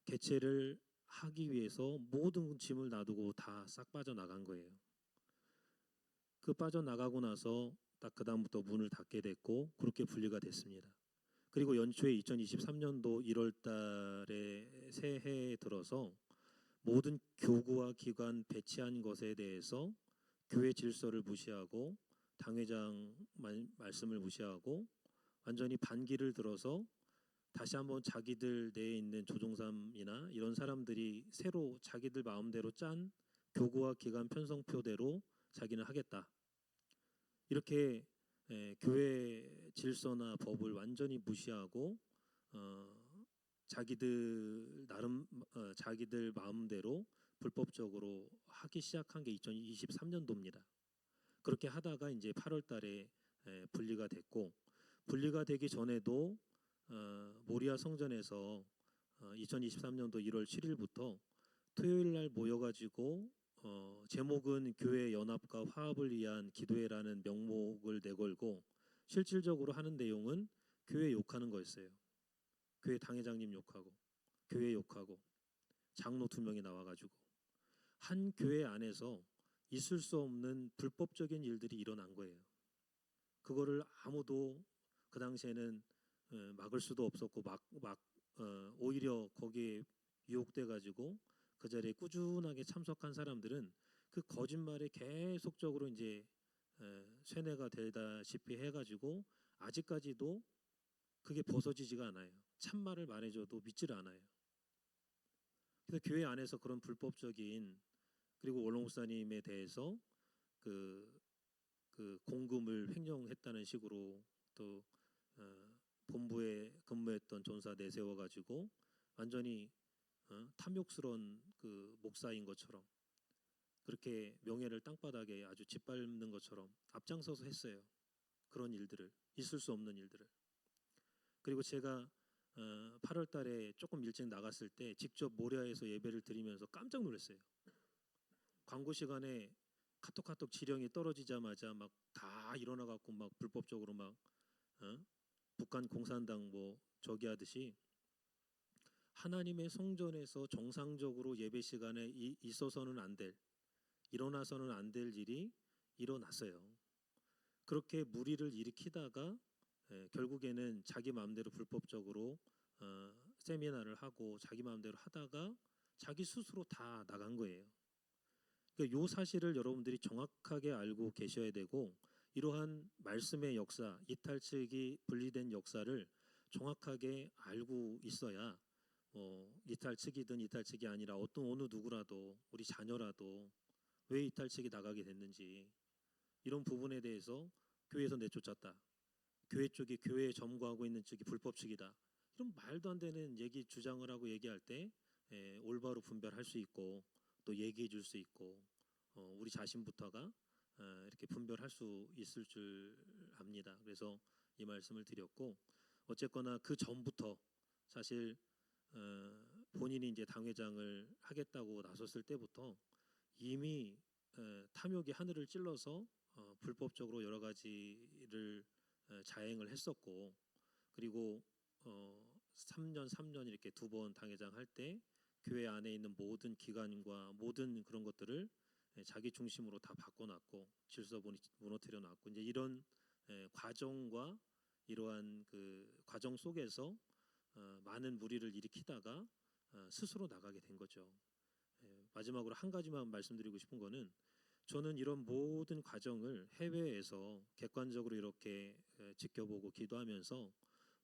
개최를 하기 위해서 모든 짐을 놔두고 다 싹 빠져나간 거예요. 그 빠져나가고 나서 딱 그 다음부터 문을 닫게 됐고 그렇게 분리가 됐습니다. 그리고 연초에 2023년도 1월 달에 새해에 들어서 모든 교구와 기관 배치한 것에 대해서 교회 질서를 무시하고 당회장 말씀을 무시하고 완전히 반기를 들어서 다시 한번 자기들 내에 있는 조종삼이나 이런 사람들이 새로 자기들 마음대로 짠 교구와 기관 편성표대로 자기는 하겠다. 이렇게 교회 질서나 법을 완전히 무시하고 자기들 나름 자기들 마음대로 불법적으로 하기 시작한 게 2023년도입니다. 그렇게 하다가 이제 8월 달에 분리가 됐고, 분리가 되기 전에도 모리아 성전에서 2023년도 1월 7일부터 토요일 날 모여가지고 제목은 교회 연합과 화합을 위한 기도회라는 명목을 내걸고 실질적으로 하는 내용은 교회 욕하는 거였어요. 교회 당회장님 욕하고 교회 욕하고 장로 2명이 나와가지고 한 교회 안에서 있을 수 없는 불법적인 일들이 일어난 거예요. 그거를 아무도 그 당시에는 막을 수도 없었고 오히려 거기에 유혹돼 가지고 그 자리에 꾸준하게 참석한 사람들은 그 거짓말에 계속적으로 이제 쇠뇌가 되다시피 해가지고 아직까지도 그게 벗어지지가 않아요. 참말을 말해줘도 믿질 않아요. 그래서 교회 안에서 그런 불법적인, 그리고 원로 목사님에 대해서 그 공금을 횡령했다는 식으로 또 본부에 근무했던 전사 내세워 가지고 완전히 탐욕스러운 그 목사인 것처럼 그렇게 명예를 땅바닥에 아주 짓밟는 것처럼 앞장서서 했어요. 그런 일들을, 있을 수 없는 일들을. 그리고 제가 8월 달에 조금 일찍 나갔을 때 직접 모리아에서 예배를 드리면서 깜짝 놀랐어요. 광고 시간에 카톡 지령이 떨어지자마자 막 다 일어나 갖고 막 불법적으로 막 북한 공산당 뭐 저기 하듯이 하나님의 성전에서 정상적으로 예배 시간에 있어서는 안 될, 일어나서는 안 될 일이 일어났어요. 그렇게 무리를 일으키다가 결국에는 자기 마음대로 불법적으로 세미나를 하고 자기 마음대로 하다가 자기 스스로 다 나간 거예요. 그러니까 요 사실을 여러분들이 정확하게 알고 계셔야 되고, 이러한 말씀의 역사, 이탈측이 분리된 역사를 정확하게 알고 있어야 이탈측이든 이탈측이 아니라 어느 누구라도 우리 자녀라도 왜 이탈측이 나가게 됐는지 이런 부분에 대해서 교회에서 내쫓았다, 교회 쪽이 교회에 점거하고 있는 쪽이 불법 측이다, 이런 말도 안 되는 얘기 주장을 하고 얘기할 때 올바로 분별할 수 있고 또 얘기해 줄 수 있고 우리 자신부터가 이렇게 분별할 수 있을 줄 압니다. 그래서 이 말씀을 드렸고, 어쨌거나 그 전부터 사실 본인이 이제 당회장을 하겠다고 나섰을 때부터 이미 탐욕이 하늘을 찔러서 불법적으로 여러 가지를 자행을 했었고, 그리고 3년 이렇게 2번 당회장 할 때 교회 안에 있는 모든 기관과 모든 그런 것들을 자기 중심으로 다 바꿔놨고 질서 무너뜨려 놨고, 이제 이런 과정과 이러한 그 과정 속에서 많은 무리를 일으키다가 스스로 나가게 된 거죠. 마지막으로 한 가지만 말씀드리고 싶은 거는, 저는 이런 모든 과정을 해외에서 객관적으로 이렇게 지켜보고 기도하면서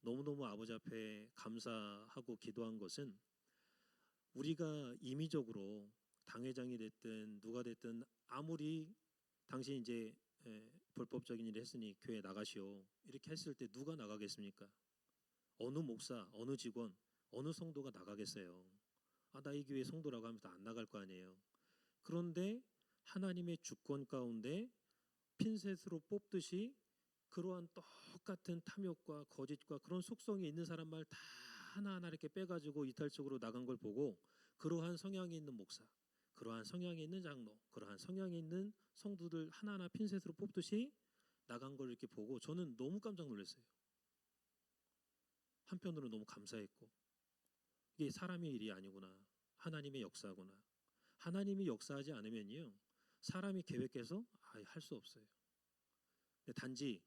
너무너무 아버지 앞에 감사하고 기도한 것은, 우리가 임의적으로 당회장이 됐든 누가 됐든 아무리 당신 이제 불법적인 일을 했으니 교회 나가시오 이렇게 했을 때 누가 나가겠습니까? 어느 목사, 어느 직원, 어느 성도가 나가겠어요? 나 이 교회 성도라고 하면서 안 나갈 거 아니에요. 그런데 하나님의 주권 가운데 핀셋으로 뽑듯이 그러한 똑같은 탐욕과 거짓과 그런 속성이 있는 사람만 다 하나하나 이렇게 빼가지고 이탈적으로 나간 걸 보고, 그러한 성향이 있는 목사, 그러한 성향이 있는 장로, 그러한 성향이 있는 성도들 하나하나 핀셋으로 뽑듯이 나간 걸 이렇게 보고 저는 너무 깜짝 놀랐어요. 한편으로 너무 감사했고, 이게 사람의 일이 아니구나, 하나님의 역사구나. 하나님이 역사하지 않으면요 사람이 계획해서 할 수 없어요. 단지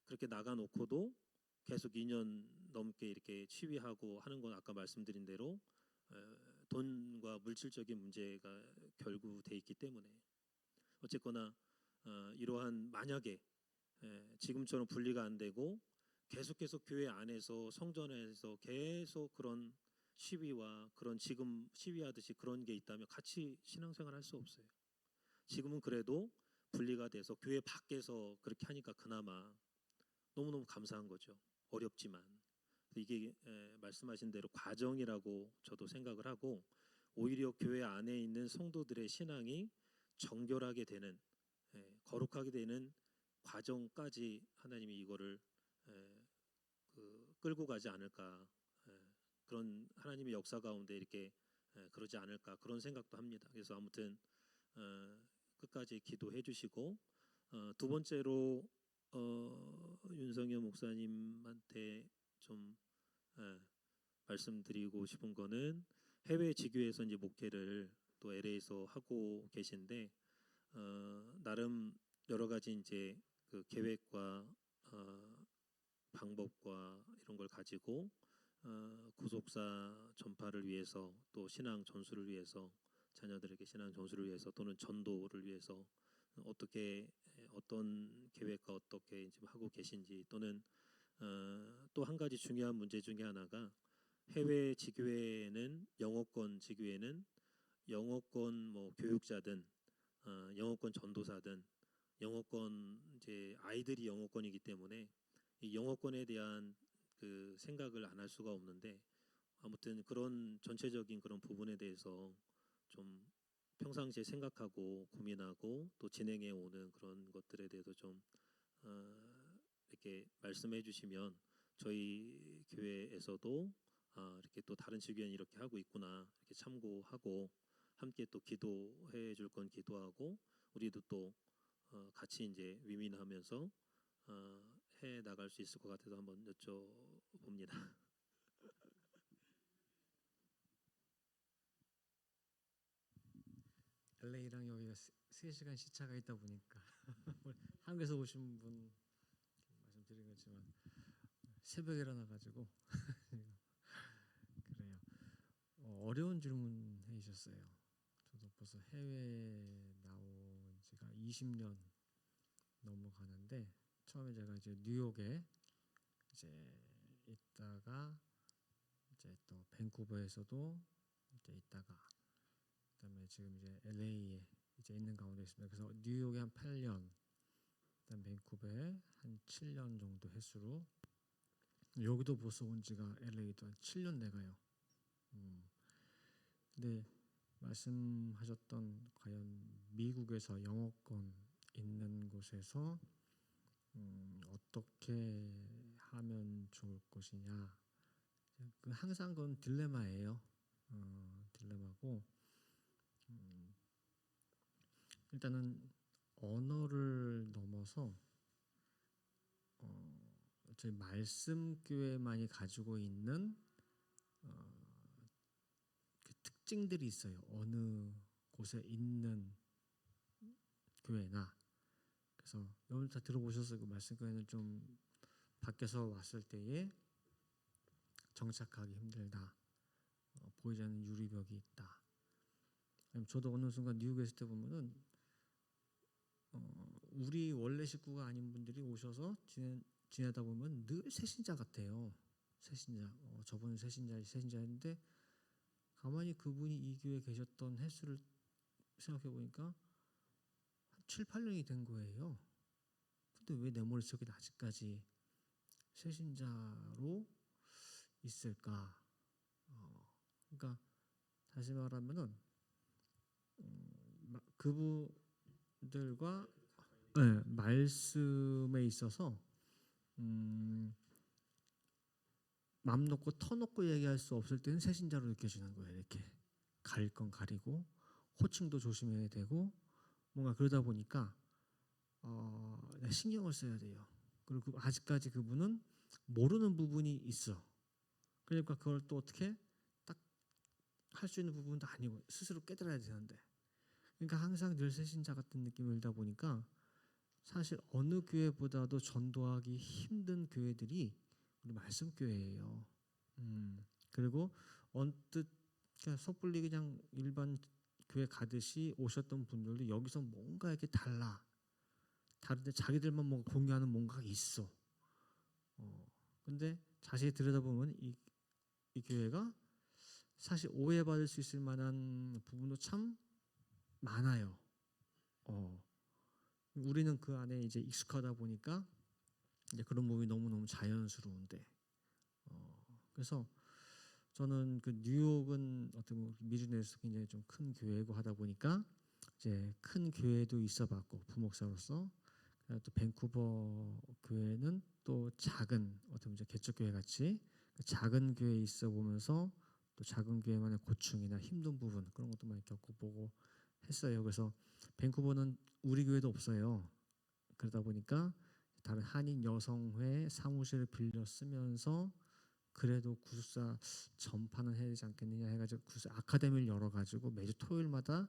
그렇게 나가놓고도 계속 2년 넘게 이렇게 치위하고 하는 건 아까 말씀드린 대로 돈과 물질적인 문제가 결부돼 있기 때문에, 어쨌거나 이러한 만약에 지금처럼 분리가 안 되고 계속해서 교회 안에서 성전에서 계속 그런 시위와 그런 지금 시위하듯이 그런 게 있다면 같이 신앙생활 할 수 없어요. 지금은 그래도 분리가 돼서 교회 밖에서 그렇게 하니까 그나마 너무너무 감사한 거죠. 어렵지만 이게 말씀하신 대로 과정이라고 저도 생각을 하고 오히려 교회 안에 있는 성도들의 신앙이 정결하게 되는 거룩하게 되는 과정까지 하나님이 이거를 끌고 가지 않을까 그런 하나님의 역사 가운데 이렇게 그러지 않을까 그런 생각도 합니다. 그래서 아무튼 끝까지 기도해 주시고 두 번째로 윤성현 목사님한테 좀 말씀드리고 싶은 거는 해외 지교에서 이제 목회를 또 LA에서 하고 계신데 나름 여러 가지 이제 그 계획과 방법과 이런 걸 가지고 구속사 전파를 위해서 또 신앙 전수를 위해서 자녀들에게 신앙 전수를 위해서 또는 전도를 위해서 어떻게 어떤 계획과 어떻게 지금 하고 계신지 또는 또 한 가지 중요한 문제 중에 하나가 해외 지교회는 영어권 지교회는 영어권 뭐 교육자든 영어권 전도사든 영어권 이제 아이들이 영어권이기 때문에 이 영어권에 대한 그 생각을 안 할 수가 없는데 아무튼 그런 전체적인 그런 부분에 대해서 좀 평상시에 생각하고 고민하고 또 진행해 오는 그런 것들에 대해서 좀 이렇게 말씀해 주시면 저희 교회에서도 이렇게 또 다른 지교회는 이렇게 하고 있구나 이렇게 참고하고 함께 또 기도해 줄 건 기도하고 우리도 또 같이 이제 위민하면서 해 나갈 수 있을 것 같아서 한번 여쭤봅니다. LA랑 여기가 3시간 시차가 있다 보니까 한국에서 오신 분 말씀드린 거지만 새벽에 일어나가지고 그래요. 어려운 질문 해주셨어요. 저도 벌써 해외 나온 지가 20년 넘어가는데 처음에 제가 이제 뉴욕에 이제 있다가 이제 또 밴쿠버에서도 이제 있다가 그다음에 지금 이제 LA에 이제 있는 가운데 있습니다. 그래서 뉴욕에 한 8년, 그다음 밴쿠버에 한 7년 정도 횟수로 여기도 벌써 온 지가 LA도 한 7년 돼가요. 근데 말씀하셨던 과연 미국에서 영어권 있는 곳에서 어떻게 하면 좋을 것이냐. 항상 그건 딜레마예요. 딜레마고 일단은 언어를 넘어서 저희 말씀교회만이 가지고 있는 그 특징들이 있어요. 어느 곳에 있는 교회나 그래서 여러분 다 들어보셔서 그 말씀교회는 좀 밖에서 왔을 때에 정착하기 힘들다. 보이지 않는 유리벽이 있다. 저도 어느 순간 뉴욕에 있을 때 보면은 우리 원래 식구가 아닌 분들이 오셔서 지내다 보면 늘 새신자 같아요. 새신자. 저분은 새신자인데 가만히 그분이 이 교회에 계셨던 횟수를 생각해 보니까 한 7, 8년이 된 거예요. 근데 왜 내 머릿속에 아직까지 새신자로 있을까? 그러니까 다시 말하면은 그분들과 말씀에 있어서 맘 놓고 터 놓고 얘기할 수 없을 때는 새신자로 느껴지는 거예요. 이렇게 가릴 건 가리고 호칭도 조심해야 되고 뭔가 그러다 보니까 신경을 써야 돼요. 그리고 아직까지 그분은 모르는 부분이 있어. 그러니까 그걸 또 어떻게 딱 할 수 있는 부분도 아니고 스스로 깨달아야 되는데 그러니까 항상 늘 새신자 같은 느낌을 들다 보니까 사실 어느 교회보다도 전도하기 힘든 교회들이 우리 말씀교회예요. 그리고 언뜻 그냥 섣불리 그냥 일반 교회 가듯이 오셨던 분들도 여기서 뭔가 이렇게 다른데 자기들만 뭔가 공유하는 뭔가가 있어. 근데 자세히 들여다보면 이 교회가 사실 오해받을 수 있을 만한 부분도 참 많아요. 우리는 그 안에 이제 익숙하다 보니까 이제 그런 부분이 너무너무 자연스러운데 그래서 저는 그 뉴욕은 어떻게 보면 미주 내에서 굉장히 좀 큰 교회고 하다 보니까 이제 큰 교회도 있어봤고 부목사로서 또 밴쿠버 교회는 또 작은 어떻게 보면 개척 교회 같이 작은 교회에 있어 보면서 또 작은 교회만의 고충이나 힘든 부분 그런 것도 많이 겪어보고 했어요. 그래서 밴쿠버는 우리 교회도 없어요. 그러다 보니까 다른 한인 여성회 사무실을 빌려 쓰면서 그래도 구술사 전파는 해야 되지 않겠느냐 해가지고 구술사 아카데미를 열어가지고 매주 토요일마다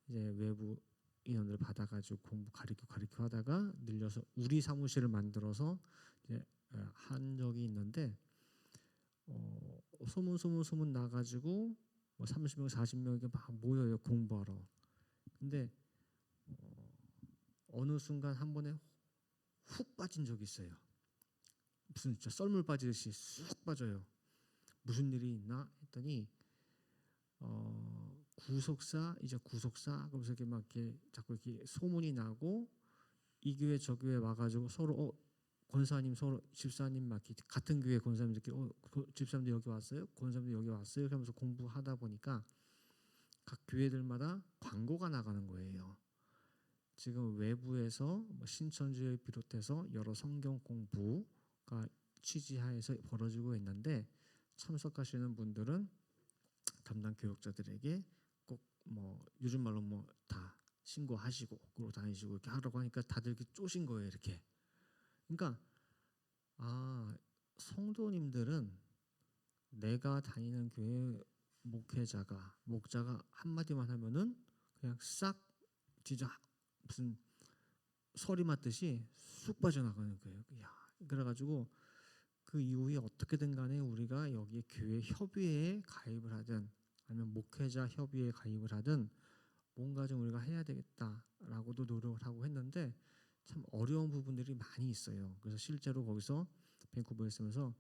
이제 외부 인원들 받아가지고 공부 가르쳐 하다가 늘려서 우리 사무실을 만들어서 이제 한 적이 있는데 소문 나가지고 뭐 30명 40명이 막 모여요 공부하러. 근데 어느 순간 한 번에 훅 빠진 적이 있어요. 무슨 진짜 썰물 빠지듯이 쑥 빠져요. 무슨 일이 있나 했더니 구속사 그러면서 이렇게 막 이렇게 자꾸 이렇게 소문이 나고 이 교회 저 교회 와가지고 서로 권사님 서로 집사님 막 같은 교회 권사님들끼리 집사님도 여기 왔어요, 권사님도 여기 왔어요 하면서 공부하다 보니까 각 교회들마다 광고가 나가는 거예요. 지금 외부에서 뭐 신천지를 비롯해서 여러 성경 공부가 취지하에서 벌어지고 있는데 참석하시는 분들은 담당 교역자들에게 꼭 뭐 요즘 말로 뭐 다 신고하시고 그러고 다니시고 이렇게 하라고 하니까 다들 이렇게 쪼신 거예요. 이렇게. 그러니까 성도님들은 내가 다니는 교회 목자가 한마디만 하면은 그냥 싹 진짜 무슨 서리 맞듯이 쑥 빠져나가는 거예요. 야, 그래가지고 그 이후에 어떻게든 간에 우리가 여기에 교회 협의회에 가입을 하든 아니면 목회자 협의회에 가입을 하든 뭔가 좀 우리가 해야 되겠다라고도 노력을 하고 했는데 참 어려운 부분들이 많이 있어요. 그래서 실제로 거기서 밴쿠버에 있으면서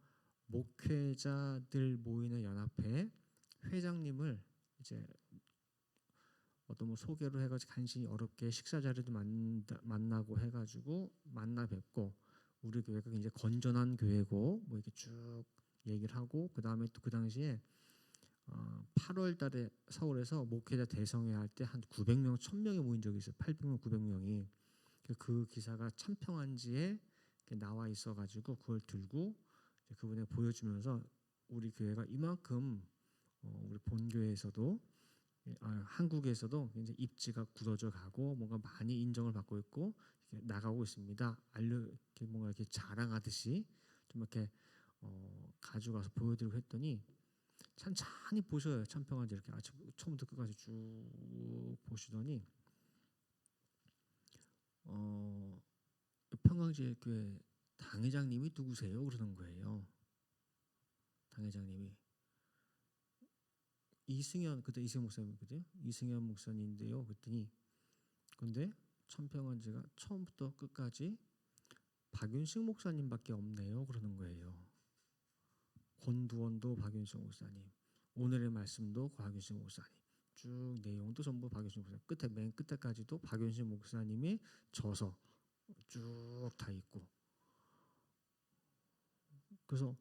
목회자들 모이는 연합회 회장님을 이제 어떤 뭐 소개로 해가지고 간신히 어렵게 식사 자리도 만나고 해가지고 만나 뵙고 우리 교회가 굉장히 건전한 교회고 뭐 이렇게 쭉 얘기를 하고 그 다음에 또 그 당시에 8월 달에 서울에서 목회자 대성회 할 때 한 900명, 1000명이 모인 적이 있어요. 800명, 900명이. 그 기사가 참평한지에 나와 있어가지고 그걸 들고 그분에 보여주면서 우리 교회가 이만큼 우리 본교회에서도 한국에서도 이제 입지가 굳어져 가고 뭔가 많이 인정을 받고 있고 나가고 있습니다. 뭔가 이렇게 자랑하듯이 좀 이렇게 가져가서 보여드리고 했더니 찬찬히 보셔요. 참평한지 이렇게 처음부터 끝까지 쭉 보시더니 평강제일교회 당회장님이 누구세요? 그러는 거예요. 당회장님이 그때 이승현 목사님이거든요. 이승현 목사님인데요. 그랬더니 근데 참평한지가 처음부터 끝까지 박윤식 목사님밖에 없네요. 그러는 거예요. 권두원도 박윤식 목사님, 오늘의 말씀도 박윤식 목사님, 쭉 내용도 전부 박윤식 목사님, 맨 끝에까지도 박윤식 목사님이 저서 쭉 다 있고. 그래서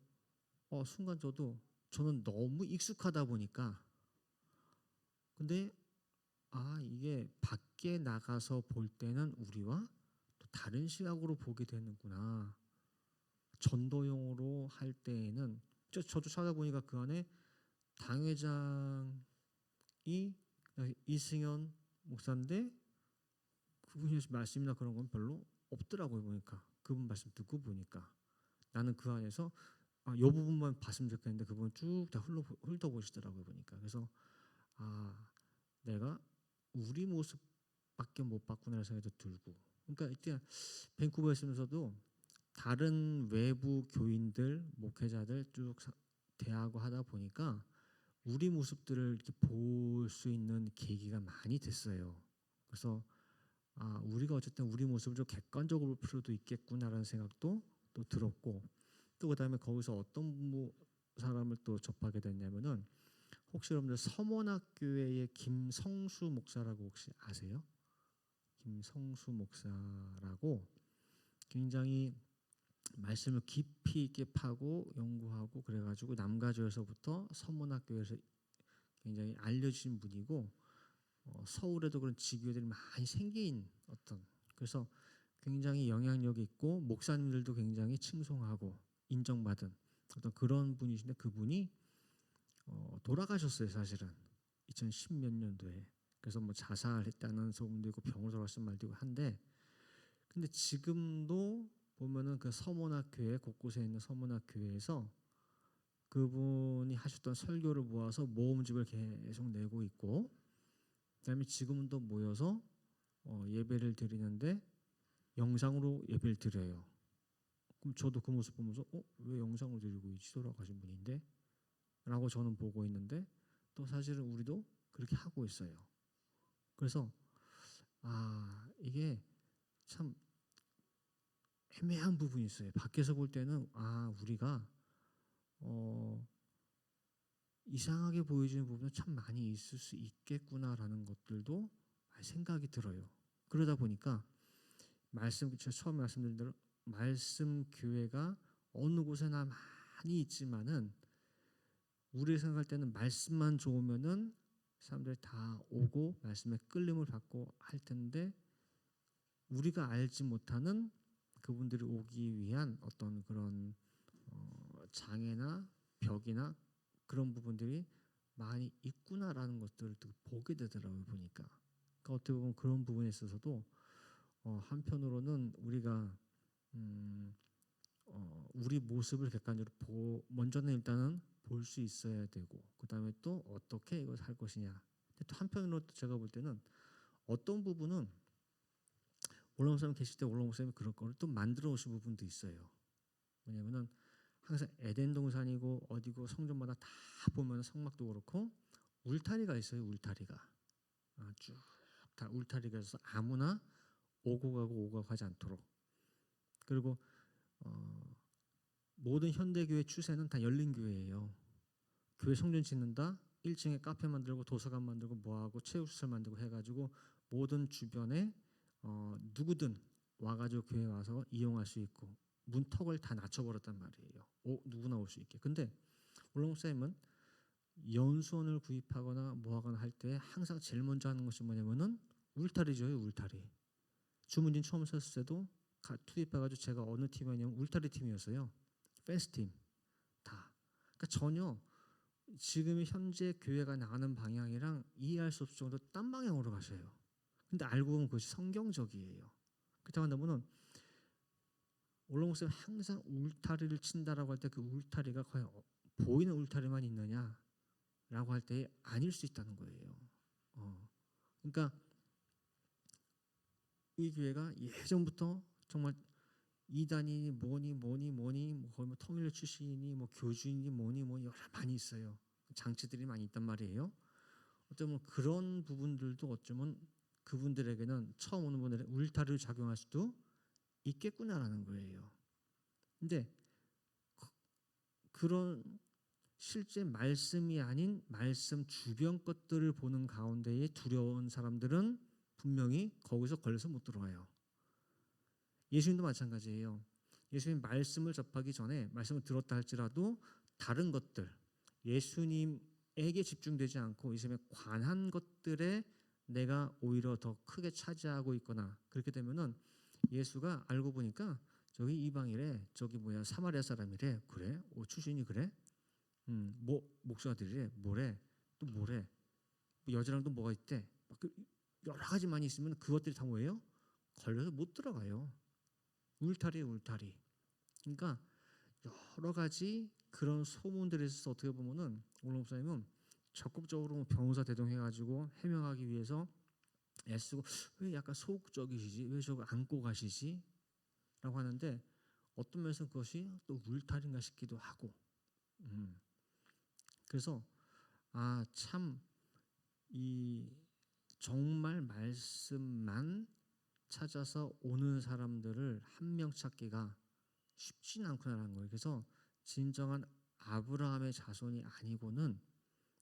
순간 저는 너무 익숙하다 보니까 근데 이게 밖에 나가서 볼 때는 우리와 또 다른 시각으로 보게 되는구나. 전도용으로 할 때에는 저도 찾아보니까 그 안에 당회장이 이승현 목사인데 그분이 말씀이나 그런 건 별로 없더라고요. 보니까 그분 말씀 듣고 보니까 나는 그 안에서 이 부분만 봤으면 좋겠는데 그분 쭉 다 훑어보시더라고요. 보니까 그래서 내가 우리 모습밖에 못 봤구나 생각도 들고 그러니까 이때 밴쿠버에 있으면서도 다른 외부 교인들, 목회자들 쭉 대하고 하다 보니까 우리 모습들을 이렇게 볼 수 있는 계기가 많이 됐어요. 그래서 우리가 어쨌든 우리 모습을 좀 객관적으로 볼 필요도 있겠구나라는 생각도 또 들었고 또 그다음에 거기서 어떤 사람을 또 접하게 됐냐면은 혹시 여러분들 서문학교회의 김성수 목사라고 혹시 아세요? 김성수 목사라고 굉장히 말씀을 깊이 있게 파고 연구하고 그래가지고 남가주에서부터 서문학교에서 굉장히 알려진 분이고 서울에도 그런 지교들이 많이 생긴 그래서 굉장히 영향력 있고 목사님들도 굉장히 칭송하고 인정받은 어떤 그런 분이신데 그분이 돌아가셨어요. 사실은 2010 몇 년도에. 그래서 뭐 자살했다는 소문도 있고 병으로 돌아가신 말도 있고 한데 근데 지금도 보면은 그 서문학교회 곳곳에 있는 서문학교회에서 그분이 하셨던 설교를 모아서 모음집을 계속 내고 있고 그다음에 지금도 모여서 예배를 드리는데 영상으로 예배를 드려요. 그럼 저도 그 모습 보면서 왜 영상으로 드리고 있지? 돌아가신 분인데 라고 저는 보고 있는데 또 사실은 우리도 그렇게 하고 있어요. 그래서 이게 참 애매한 부분이 있어요. 밖에서 볼 때는 우리가 이상하게 보여지는 부분은 참 많이 있을 수 있겠구나라는 것들도 생각이 들어요. 그러다 보니까 제가 처음에 말씀드린 대로 말씀 교회가 어느 곳에나 많이 있지만은 우리 생각할 때는 말씀만 좋으면은 사람들이 다 오고 말씀에 끌림을 받고 할 텐데 우리가 알지 못하는 그분들이 오기 위한 어떤 그런 장애나 벽이나 그런 부분들이 많이 있구나라는 것들을 또 보게 되더라고요. 보니까 그러니까 어떻게 보면 그런 부분에 있어서도 한편으로는 우리가 우리 모습을 객관적으로 먼저는 일단은 볼 수 있어야 되고 그 다음에 또 어떻게 이걸 할 것이냐. 근데 또 한편으로 또 제가 볼 때는 어떤 부분은 올라온 사람 계실 때 올라온 사람이 그럴 거를 또 만들어 오신 부분도 있어요. 왜냐면은 항상 에덴 동산이고 어디고 성전마다 다 보면 성막도 그렇고 울타리가 있어요. 울타리가 쭉 다 울타리가 있어서 아무나 오고 가고 하지 않도록. 그리고 모든 현대교회 추세는 다 열린 교회예요. 교회 성전 짓는다. 1층에 카페 만들고 도서관 만들고 뭐하고 체육시설 만들고 해가지고 모든 주변에 누구든 와가지고 교회 와서 이용할 수 있고 문턱을 다 낮춰버렸단 말이에요. 누구나 올 수 있게. 근데 올롱 목사님은 연수원을 구입하거나 뭐하거나 할 때 항상 제일 먼저 하는 것이 뭐냐면은 울타리죠. 울타리. 주문진 처음 섰을 때도 투입해가지고 제가 어느 팀이었냐면 울타리 팀이었어요. 펜스 팀 다. 그러니까 전혀 지금 현재 교회가 나가는 방향이랑 이해할 수 없을 정도로 딴 방향으로 가셔요. 근데 알고 보면 그것이 성경적이에요. 그렇다고 한다면은 올롱 목사님 항상 울타리를 친다라고 할 때 그 울타리가 과연 보이는 울타리만 있느냐라고 할 때 아닐 수 있다는 거예요. 그러니까 이 교회가 예전부터 정말 이단이니 뭐니 거의 뭐 통일 출신이니 뭐 교주이니 뭐니 여러 많이 있어요. 장치들이 많이 있단 말이에요. 어쩌면 그런 부분들도 어쩌면 그분들에게는 처음 오는 분들의 울타리를 작용할 수도 있겠구나라는 거예요. 근데 그런 실제 말씀이 아닌 말씀 주변 것들을 보는 가운데에 두려운 사람들은 분명히 거기서 걸려서 못 들어와요. 예수님도 마찬가지예요. 예수님 말씀을 접하기 전에 말씀을 들었다 할지라도 다른 것들 예수님에게 집중되지 않고 예수님에 관한 것들에 내가 오히려 더 크게 차지하고 있거나 그렇게 되면은 예수가 알고 보니까 저기 이방이래, 저기 뭐야 사마리아 사람이래, 그래? 출신이 그래? 뭐 목사들이래, 뭐래, 또 뭐래, 뭐 여자랑도 뭐가 있대. 여러 가지 많이 있으면 그것들이 다 뭐예요? 걸려서 못 들어가요. 울타리. 그러니까 여러 가지 그런 소문들에 있어서 어떻게 보면은 오늘 목사님은 적극적으로 변호사 대동해가지고 해명하기 위해서 애쓰고 왜 약간 소극적이시지? 왜 저거 안고 가시지? 라고 하는데 어떤 면에서 그것이 또 울타리인가 싶기도 하고 그래서 참 이 정말 말씀만 찾아서 오는 사람들을 한 명 찾기가 쉽지는 않구나라는 거예요. 그래서 진정한 아브라함의 자손이 아니고는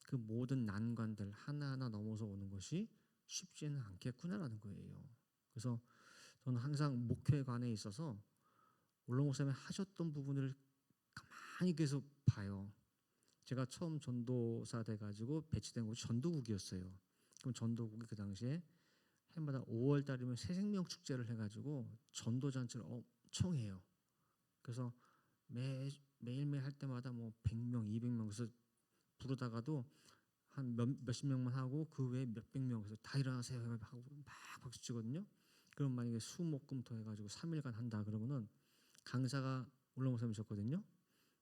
그 모든 난관들 하나하나 넘어서 오는 것이 쉽지는 않겠구나라는 거예요. 그래서 저는 항상 목회에 관해 있어서 올롱 목사님이 하셨던 부분을 가만히 계속 봐요. 제가 처음 전도사 돼가지고 배치된 곳이 전도국이었어요. 그럼 전도국이 그 당시에 해마다 5월 달이면 새생명 축제를 해가지고 전도 잔치를 엄청 해요. 그래서 매일매일 할 때마다 뭐 100명, 200명 그래서 부르다가도 한 몇십 명만 하고 그 외에 몇백 명 그래서 다 일어나세요 하고 막 박수 치거든요. 그럼 만약에 수목금토 해가지고 3일간 한다 그러면은 강사가 올라오셨거든요.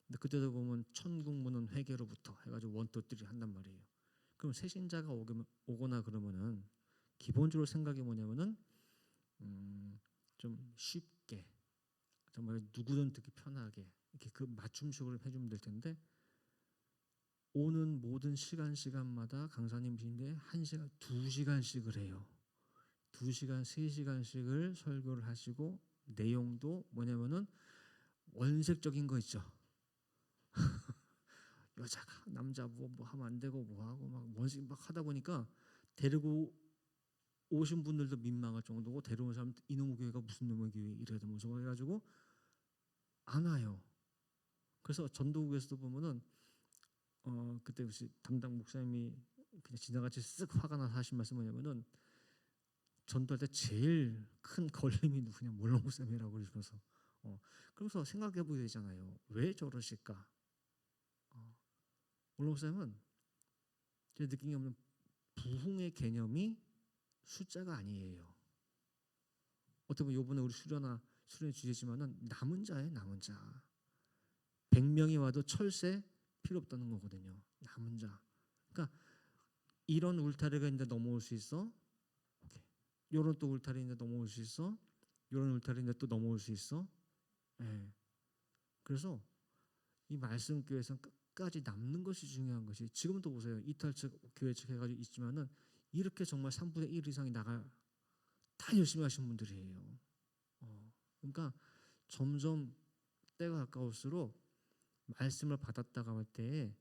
근데 그때도 보면 천국문은 회개로부터 해가지고 원투쓰리 한단 말이에요. 그럼 새신자가 오거나 그러면은 기본적으로 생각이 뭐냐면은 좀 쉽게 정말 누구든 듣기 편하게 이렇게 그 맞춤식으로 해주면 될 텐데 오는 모든 시간마다 강사님이신데 1시간, 2시간씩을 해요. 2시간, 3시간씩을 설교를 하시고 내용도 뭐냐면은 원색적인 거 있죠. 여자가 남자 뭐 하면 안 되고 뭐 하고 막 원색 막 하다 보니까 데리고 오신 분들도 민망할 정도고 데려온 사람 이놈의 교회가 무슨 놈의 교회 이래야 되면서 해가지고 안 와요. 그래서 전도국에서도 보면은 그때 혹시 담당 목사님이 그냥 지나같이 쓱 화가 나서 하신 말씀이 뭐냐면은 전도할 때 제일 큰 걸림이 누구냐 몰롱 목사님이라고 그러시면서 그러면서 생각해 보게 되잖아요. 왜 저러실까? 몰롱 목사님은 제가 느낀 게 없는 부흥의 개념이 숫자가 아니에요. 어떻게 보면 이번에 우리 수련회 주제지만은 남은 자예요, 남은 자. 100명이 와도 철새 필요 없다는 거거든요. 남은 자. 그러니까 이런 울타리가 있는데 넘어올 수 있어. 오케이. 이런 또 울타리 있는데 넘어올 수 있어. 이런 울타리 있는데 또 넘어올 수 있어. 네. 그래서 이 말씀 교회에서는 끝까지 남는 것이 중요한 것이 지금도 보세요. 이탈 측 교회 측 해가지고 있지만은 이렇게 정말 3분의 1 이상이 나가 다 열심히 하신 분들이에요. 그러니까 점점 때가 가까울수록 말씀을 받았다가 할 때에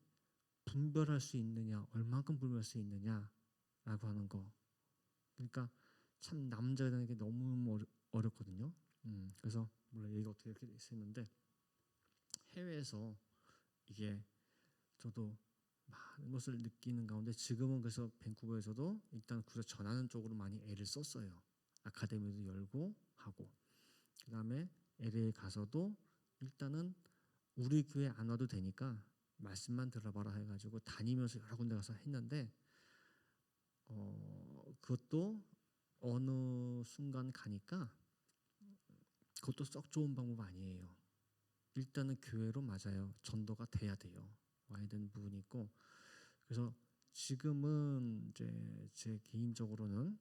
분별할 수 있느냐, 얼만큼 분별할 수 있느냐라고 하는 거. 그러니까 참 남자에 대한 게 너무 어렵거든요. 그래서 물론 얘기가 어떻게 이렇게 있었는데 해외에서 이게 저도 많은 것을 느끼는 가운데 지금은 그래서 밴쿠버에서도 일단 그래서 전하는 쪽으로 많이 애를 썼어요. 아카데미도 열고 하고 그 다음에 LA 가서도 일단은 우리 교회 안 와도 되니까 말씀만 들어봐라 해가지고 다니면서 여러 군데 가서 했는데 그것도 어느 순간 가니까 그것도 썩 좋은 방법 아니에요. 일단은 교회로 맞아요. 전도가 돼야 돼요. 와야 되는 부분이 있고 그래서 지금은 이제 제 개인적으로는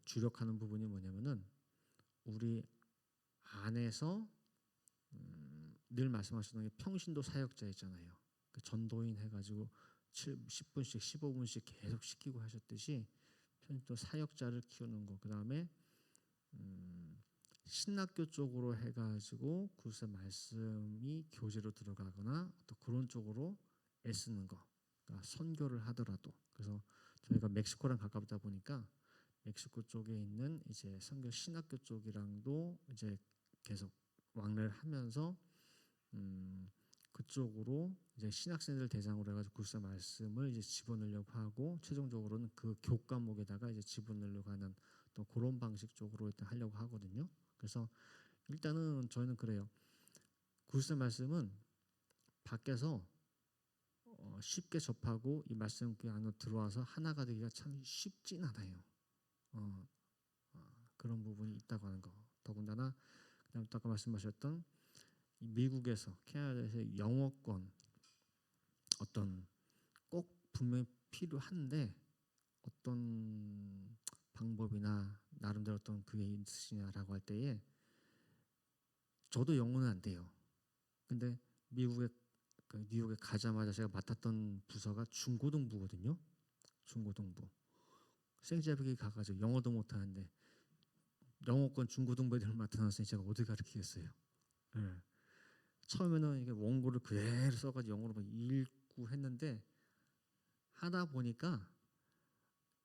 주력하는 부분이 뭐냐면은 우리 안에서 늘 말씀하셨던 게 평신도 사역자 있잖아요. 그 전도인 해가지고 10분씩 15분씩 계속 시키고 하셨듯이 평신도 사역자를 키우는 거. 그 다음에 신학교 쪽으로 해가지고 글쎄 말씀이 교재로 들어가거나 또 그런 쪽으로 애쓰는 거. 그러니까 선교를 하더라도 그래서 저희가 멕시코랑 가깝다 보니까 멕시코 쪽에 있는 이제 선교 신학교 쪽이랑도 이제 계속 왕래를 하면서 그쪽으로 이제 신학생들 대상으로 해가지고 굴사 말씀을 이제 집어넣으려고 하고 최종적으로는 그 교과목에다가 이제 집어넣으려고 하는 또 그런 방식 쪽으로 일단 하려고 하거든요. 그래서 일단은 저희는 그래요. 굴사 말씀은 밖에서 쉽게 접하고 이 말씀 그 안으로 들어와서 하나가 되기가 참 쉽진 않아요. 그런 부분이 있다고 하는 거. 더군다나 그다음 또 아까 말씀하셨던 미국에서 캐나다에서 영어권 어떤 꼭 분명히 필요한데 어떤 방법이나 나름대로 어떤 그게 있으시냐라고 할 때에 저도 영어는 안 돼요. 근데 미국에 뉴욕에 가자마자 제가 맡았던 부서가 중고등부거든요. 중고등부. 생자백이 가가지고 영어도 못하는데 영어권 중고등부 애들을 맡아놨으니 제가 어디 가르치겠어요. 네. 처음에는 이게 원고를 그대로 써가지고 영어로 막 읽고 했는데 하다 보니까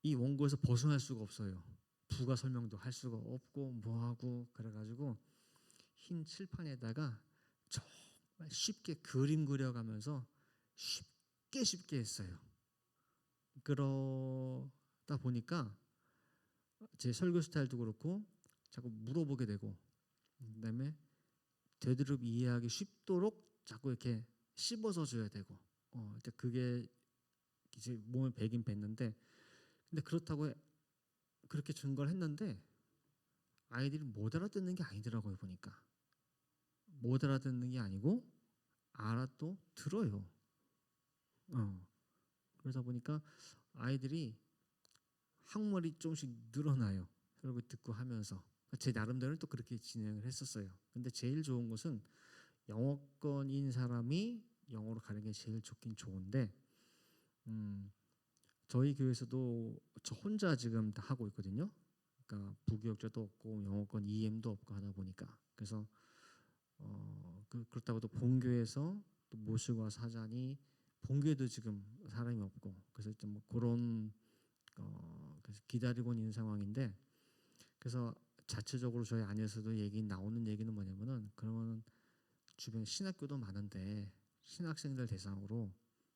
이 원고에서 벗어날 수가 없어요. 부가 설명도 할 수가 없고 뭐하고 그래가지고 흰 칠판에다가 정말 쉽게 그림 그려가면서 쉽게 했어요. 그러다 보니까 제 설교 스타일도 그렇고 자꾸 물어보게 되고 그다음에 되도록 이해하기 쉽도록 자꾸 이렇게 씹어서 줘야 되고 그러니까 그게 이제 몸에 배긴 뱄는데 근데 그렇다고 그렇게 증거를 했는데 아이들이 못 알아듣는 게 아니더라고요. 보니까 못 알아듣는 게 아니고 알아도 들어요. 그러다 보니까 아이들이 한국말이 조금씩 늘어나요. 그리고 듣고 하면서 제 나름대로는 또 그렇게 진행을 했었어요. 근데 제일 좋은 것은 영어권인 사람이 영어로 가는 게 제일 좋긴 좋은데 저희 교회에서도 저 혼자 지금 다 하고 있거든요. 그러니까 부교역자도 없고 영어권 EM도 없고 하다 보니까 그래서 그렇다고 또 본교에서 또 모시고 와서 하자니 본교에도 지금 사람이 없고 그래서 좀 뭐 그런 그래서 기다리고 있는 상황인데 그래서 자체적으로 저희 안에서도 나오는 얘기는 뭐냐면은 그러면은 주변에 신학교도 많은데 신학생들 대상으로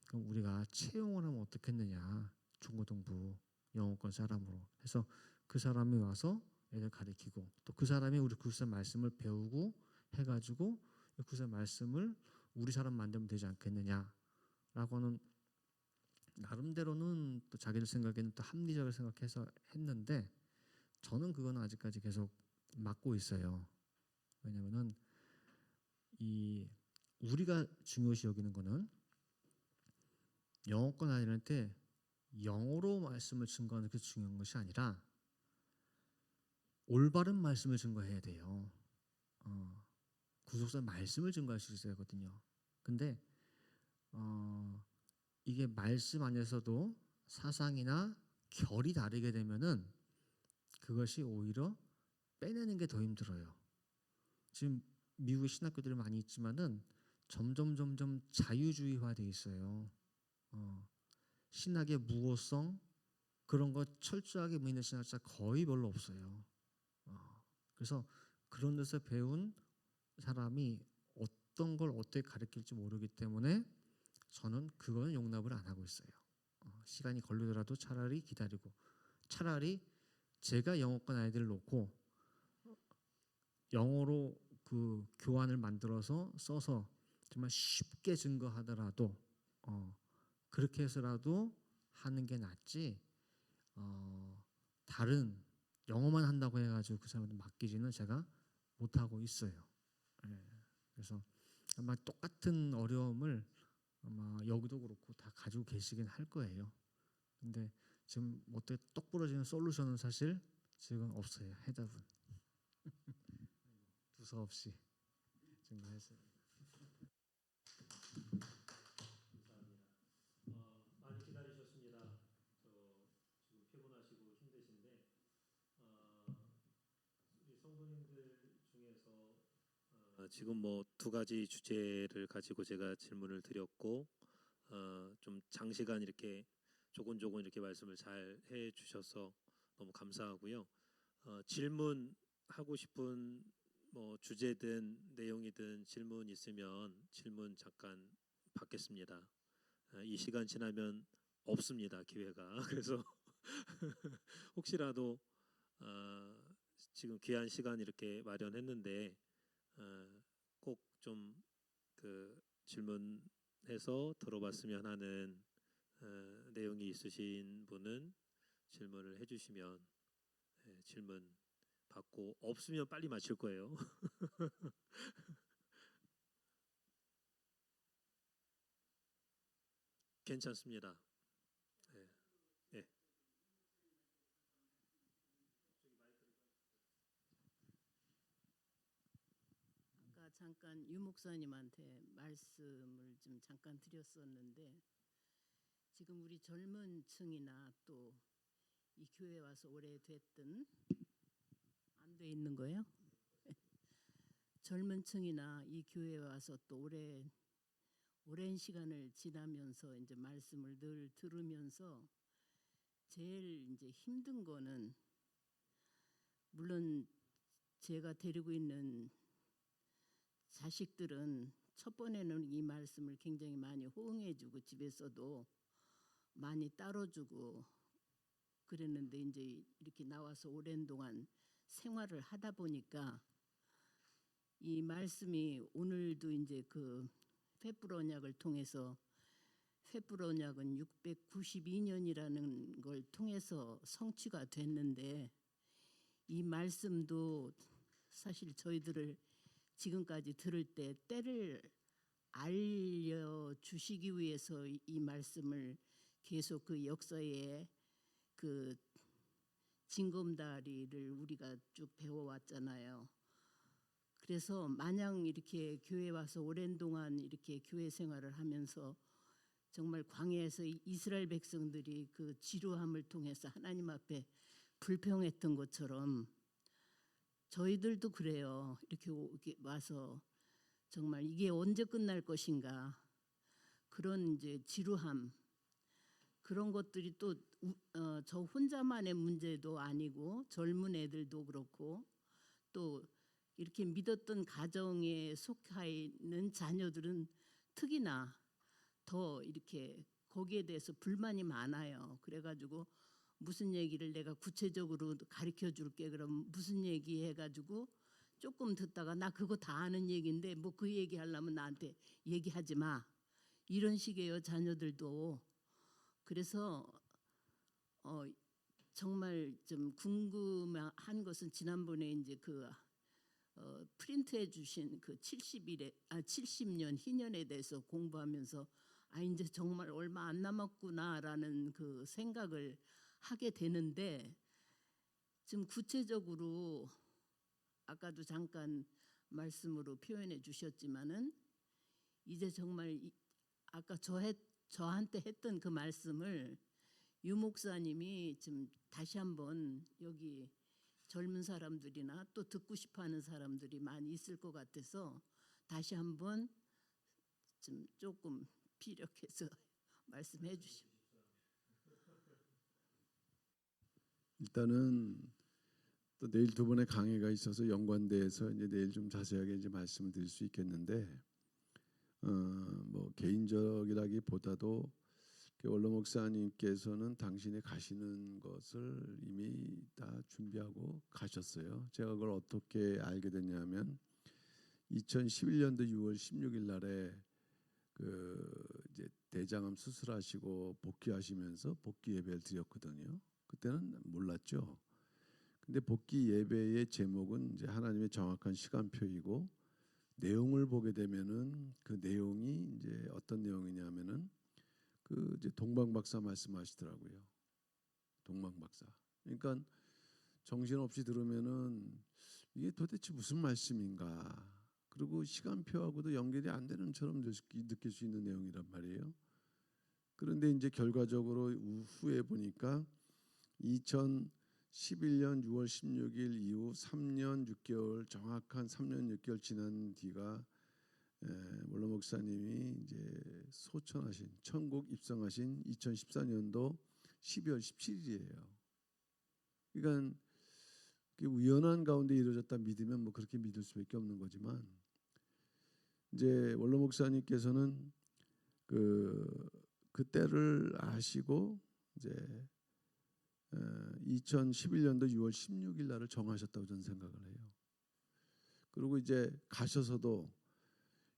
그럼 우리가 채용을 하면 어떻겠느냐 중고등부 영어권 사람으로 해서 그 사람이 와서 애들 가르치고 또 그 사람이 우리 구사 말씀을 배우고 해가지고 구사 말씀을 우리 사람 만들면 되지 않겠느냐라고는 나름대로는 또 자기들 생각에는 또 합리적으로 생각해서 했는데 저는 그거는 아직까지 계속 막고 있어요. 왜냐면은 우리가 중요시 여기는 거는 영어권 아이들한테 영어로 말씀을 증거하는 게 중요한 것이 아니라 올바른 말씀을 증거해야 돼요. 구속사 말씀을 증거할 수 있어야 하거든요. 근데 이게 말씀 안에서도 사상이나 결이 다르게 되면은 그것이 오히려 빼내는 게 더 힘들어요. 지금 미국의 신학교들이 많이 있지만은 점점 자유주의화돼 있어요. 신학의 무호성 그런 거 철저하게 믿는 신학자 거의 별로 없어요. 그래서 그런 데서 배운 사람이 어떤 걸 어떻게 가르칠지 모르기 때문에 저는 그거는 용납을 안 하고 있어요. 시간이 걸리더라도 차라리 기다리고 차라리 제가 영어권 아이들을 놓고 영어로 그 교환을 만들어서 써서 정말 쉽게 증거하더라도 그렇게 해서라도 하는 게 낫지 다른 영어만 한다고 해가지고 그 사람한테 맡기지는 제가 못하고 있어요. 그래서 아마 똑같은 어려움을 아마 여기도 그렇고 다 가지고 계시긴 할 거예요. 근데 지금 어떻게 똑 부러지는 솔루션은 사실 지금 없어요. 해답은 두서없이 증거했어요. 많이 기다리셨습니다. 지금 피곤하시고 힘드신데 우리 성도님들 중에서 지금 뭐 두 가지 주제를 가지고 제가 질문을 드렸고 좀 장시간 이렇게 조곤조곤 이렇게 말씀을 잘 해주셔서 너무 감사하고요. 질문하고 싶은 뭐 주제든 내용이든 질문 있으면 질문 잠깐 받겠습니다. 이 시간 지나면 없습니다 기회가. 그래서 혹시라도 지금 귀한 시간 이렇게 마련했는데 꼭 좀 그 질문해서 들어봤으면 하는 내용이 있으신 분은 질문을 해주시면 질문 받고 없으면 빨리 마칠 거예요. 괜찮습니다. 네. 네. 아까 잠깐 유 목사님한테 말씀을 좀 잠깐 드렸었는데 지금 우리 젊은 층이나 또 이 교회 와서 오래됐든 안 돼 있는 거예요? 젊은 층이나 이 교회에 와서 또 오랜 시간을 지나면서 이제 말씀을 늘 들으면서 제일 이제 힘든 거는, 물론 제가 데리고 있는 자식들은 첫 번에는 이 말씀을 굉장히 많이 호응해주고 집에서도 많이 따라주고 그랬는데, 이제 이렇게 나와서 오랜 동안 생활을 하다 보니까 이 말씀이 오늘도 이제 그 횃불 언약을 통해서, 횃불 언약은 692년이라는 걸 통해서 성취가 됐는데, 이 말씀도 사실 저희들을 지금까지 들을 때 때를 알려주시기 위해서 이 말씀을 계속 그 역사에 그 징검다리를 우리가 쭉 배워왔잖아요. 그래서 마냥 이렇게 교회 와서 오랜 동안 이렇게 교회 생활을 하면서 정말 광야에서 이스라엘 백성들이 그 지루함을 통해서 하나님 앞에 불평했던 것처럼 저희들도 그래요. 이렇게 와서 정말 이게 언제 끝날 것인가, 그런 이제 지루함, 그런 것들이 또 저 혼자만의 문제도 아니고 젊은 애들도 그렇고 또 이렇게 믿었던 가정에 속해 있는 자녀들은 특히나 더 이렇게 거기에 대해서 불만이 많아요. 그래가지고 무슨 얘기를 내가 구체적으로 가르쳐 줄게, 그럼 무슨 얘기 해가지고 조금 듣다가 나 그거 다 아는 얘기인데 뭐 그 얘기 하려면 나한테 얘기하지 마, 이런 식이에요, 자녀들도. 그래서 정말 좀 궁금한 것은, 지난번에 이제 그 프린트해 주신 그 70년 희년에 대해서 공부하면서 이제 정말 얼마 안 남았구나라는 그 생각을 하게 되는데, 좀 구체적으로 아까도 잠깐 말씀으로 표현해 주셨지만은 이제 정말 아까 저한테 했던 그 말씀을 유 목사님이 좀 다시 한번, 여기 젊은 사람들이나 또 듣고 싶어하는 사람들이 많이 있을 것 같아서 다시 한번 좀 조금 피력해서 말씀해 주시오. 일단은 또 내일 두 번의 강의가 있어서 연관돼서 이제 내일 좀 자세하게 이제 말씀을 드릴 수 있겠는데, 뭐 개인적이라기보다도 원로 목사님께서는 당신이 가시는 것을 이미 다 준비하고 가셨어요. 제가 그걸 어떻게 알게 됐냐면 2011년도 6월 16일 날에 그 이제 대장암 수술하시고 복귀하시면서 복귀 예배를 드렸거든요. 그때는 몰랐죠. 근데 복귀 예배의 제목은 이제 하나님의 정확한 시간표이고, 내용을 보게 되면은 그 내용이 이제 어떤 내용이냐면은 그 이제 동방박사 말씀하시더라고요. 동방박사. 그러니까 정신없이 들으면은 이게 도대체 무슨 말씀인가. 그리고 시간표하고도 연결이 안 되는 처럼 느낄 수 있는 내용이란 말이에요. 그런데 이제 결과적으로 후에 보니까 2011년 6월 16일 이후 3년 6개월, 정확한 3년 6개월 지난 뒤가 원로 목사님이 이제 소천하신, 천국 입성하신 2014년도 12월 17일이에요. 그러니까 우연한 가운데 이루어졌다 믿으면 뭐 그렇게 믿을 수밖에 없는 거지만, 이제 원로 목사님께서는 그 때를 아시고 이제 2011년도 6월 16일 날을 정하셨다고 저는 생각을 해요. 그리고 이제 가셔서도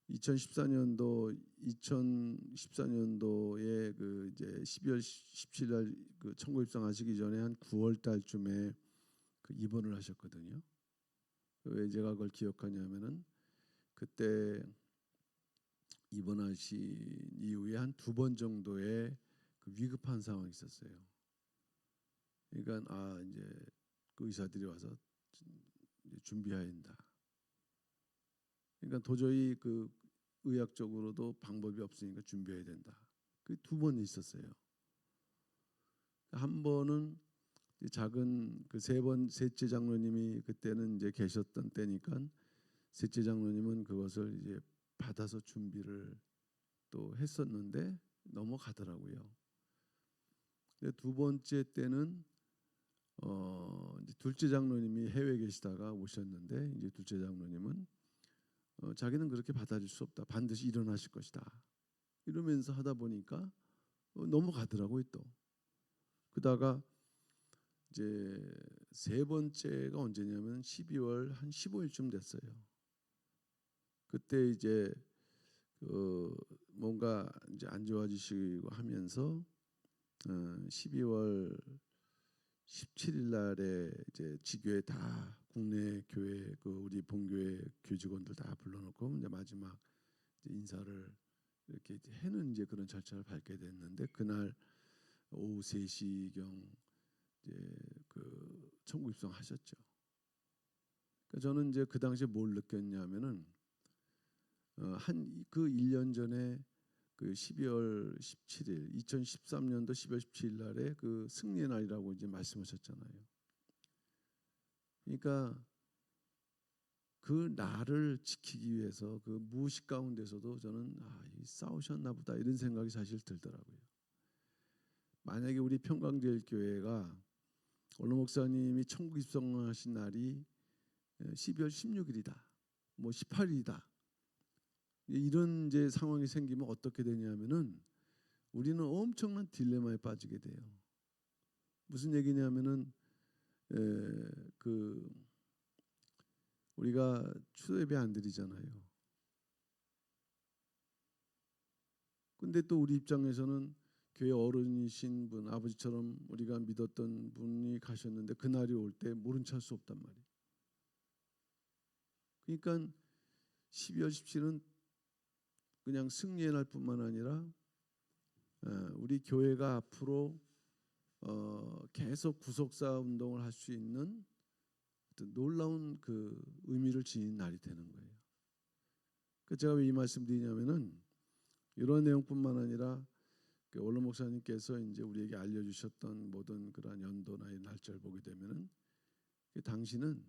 2014년도에 그 이제 12월 17일 날 그 천국 입성하시기 전에 한 9월 달쯤에 그 입원을 하셨거든요. 왜 제가 그걸 기억하냐면은 그때 입원하신 이후에 한 2번 정도의 그 위급한 상황이 있었어요. 그러니까 이제 그 의사들이 와서 준비해야 한다. 그러니까 도저히 그 의학적으로도 방법이 없으니까 준비해야 된다. 그 2번 있었어요. 한 번은 작은 그 셋째 장로님이 그때는 이제 계셨던 때니까 셋째 장로님은 그것을 이제 받아서 준비를 또 했었는데 넘어가더라고요. 근데 두 번째 때는 이제 둘째 장로님이 해외에 계시다가 오셨는데 이제 둘째 장로님은 자기는 그렇게 받아들일 수 없다. 반드시 일어나실 것이다. 이러면서 하다 보니까 넘어가더라고요 또. 그러다가 이제 세 번째가 언제냐면 12월 한 15일쯤 됐어요. 그때 이제 뭔가 이제 안 좋아지시고 하면서 12월 17일 날에 이제 지교회 다 국내 교회 그 우리 본교회 교직원들 다 불러놓고 이제 마지막 이제 인사를 이렇게 해는 이제 그런 절차를 밟게 됐는데 그날 오후 3시경 이제 그 천국 입성하셨죠. 그러니까 저는 이제 그 당시에 뭘 느꼈냐면은 한 그 1년 전에 그 12월 17일 2013년도 12월 17일 날에 그 승리의 날이라고 이제 말씀하셨잖아요. 그러니까 그 날을 지키기 위해서 그 무의식 가운데서도 저는 싸우셨나 보다 이런 생각이 사실 들더라고요. 만약에 우리 평강제일교회가 원로 목사님이 천국 입성하신 날이 12월 16일이다, 뭐 18일이다 이런 이제 상황이 생기면 어떻게 되냐면은 우리는 엄청난 딜레마에 빠지게 돼요. 무슨 얘기냐면은 그 우리가 추도 예배 안 드리잖아요. 근데 또 우리 입장에서는 교회 어른이신 분, 아버지처럼 우리가 믿었던 분이 가셨는데 그날이 올 때 모른 체 할 수 없단 말이에요. 그러니까 12월 17일은 그냥 승리의 날뿐만 아니라 우리 교회가 앞으로 계속 구속사 운동을 할 수 있는 어떤 놀라운 그 의미를 지닌 날이 되는 거예요. 제가 왜 이 말씀 드리냐면은 이런 내용뿐만 아니라 원로 목사님께서 이제 우리에게 알려주셨던 모든 그러한 연도나 날짜를 보게 되면은 당신은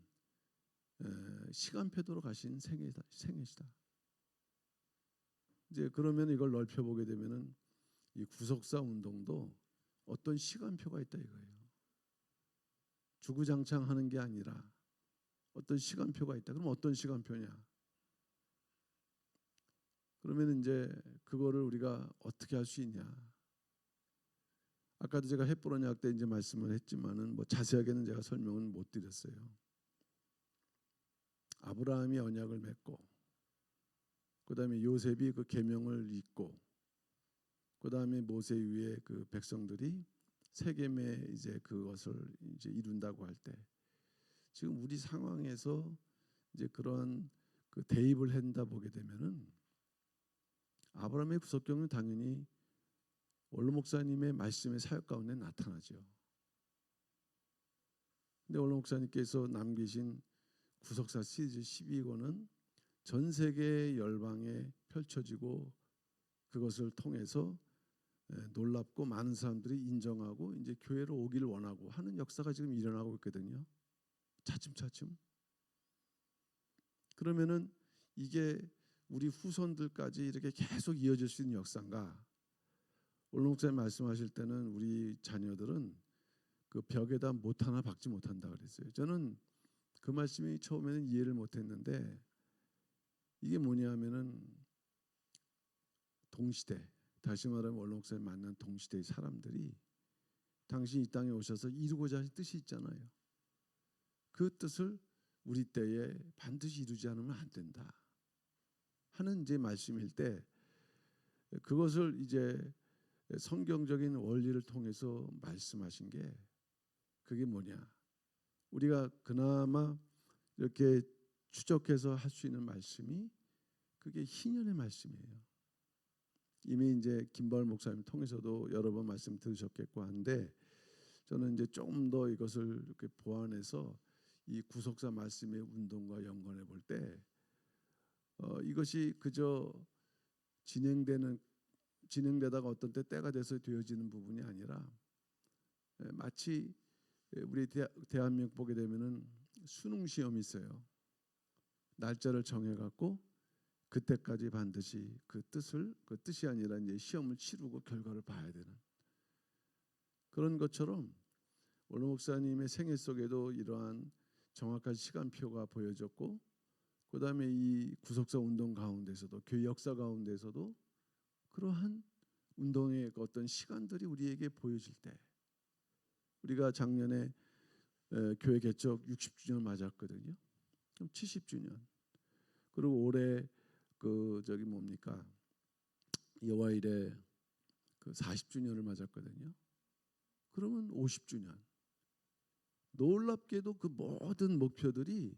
시간표도로 가신 생애시다. 이제 그러면 이걸 넓혀 보게 되면은 이 구속사 운동도 어떤 시간표가 있다 이거예요. 주구장창하는 게 아니라 어떤 시간표가 있다. 그럼 어떤 시간표냐? 그러면 이제 그거를 우리가 어떻게 할 수 있냐? 아까도 제가 헷보론 약 때 이제 말씀을 했지만은 뭐 자세하게는 제가 설명은 못 드렸어요. 아브라함이 언약을 맺고, 그다음에 요셉이 그 계명을 잇고, 그다음에 모세 위에 그 백성들이 세겜에 이제 그것을 이제 이룬다고 할 때, 지금 우리 상황에서 이제 그런 그 대입을 한다 보게 되면은 아브라함의 구속경은 당연히 원로 목사님의 말씀의 사역 가운데 나타나죠. 근데 원로 목사님께서 남기신 구속사 시리즈 12권은 전 세계 열방에 펼쳐지고 그것을 통해서 놀랍고 많은 사람들이 인정하고 이제 교회로 오기를 원하고 하는 역사가 지금 일어나고 있거든요. 차츰차츰. 그러면은 이게 우리 후손들까지 이렇게 계속 이어질 수 있는 역사인가? 원로 목사님 말씀하실 때는 우리 자녀들은 그 벽에다 못 하나 박지 못한다 그랬어요. 저는 그 말씀이 처음에는 이해를 못했는데 이게 뭐냐면은 동시대, 다시 말하면 원로 목사님 만난 동시대의 사람들이 당신이 이 땅에 오셔서 이루고자 하신 뜻이 있잖아요. 그 뜻을 우리 때에 반드시 이루지 않으면 안 된다 하는 이제 말씀일 때 그것을 이제 성경적인 원리를 통해서 말씀하신 게 그게 뭐냐? 우리가 그나마 이렇게 추적해서 할 수 있는 말씀이 그게 희년의 말씀이에요. 이미 이제 김바울 목사님 통해서도 여러 번 말씀 들으셨겠고 한데 저는 이제 조금 더 이것을 이렇게 보완해서 이 구속사 말씀의 운동과 연관해 볼 때 이것이 그저 진행되다가 어떤 때 때가 돼서 되어지는 부분이 아니라 마치 우리 대한민국 보게 되면은 수능 시험이 있어요. 날짜를 정해 갖고 그때까지 반드시 그 뜻이 아니라 이제 시험을 치르고 결과를 봐야 되는 그런 것처럼 원로 목사님의 생애 속에도 이러한 정확한 시간표가 보여졌고, 그다음에 이 구속사 운동 가운데서도 교회 역사 가운데서도 그러한 운동의 어떤 시간들이 우리에게 보여질 때, 우리가 작년에 교회 개척 60주년 맞았거든요. 그럼 70주년. 그리고 올해 그 저기 뭡니까? 여호와일에 그 40주년을 맞았거든요. 그러면 50주년. 놀랍게도 그 모든 목표들이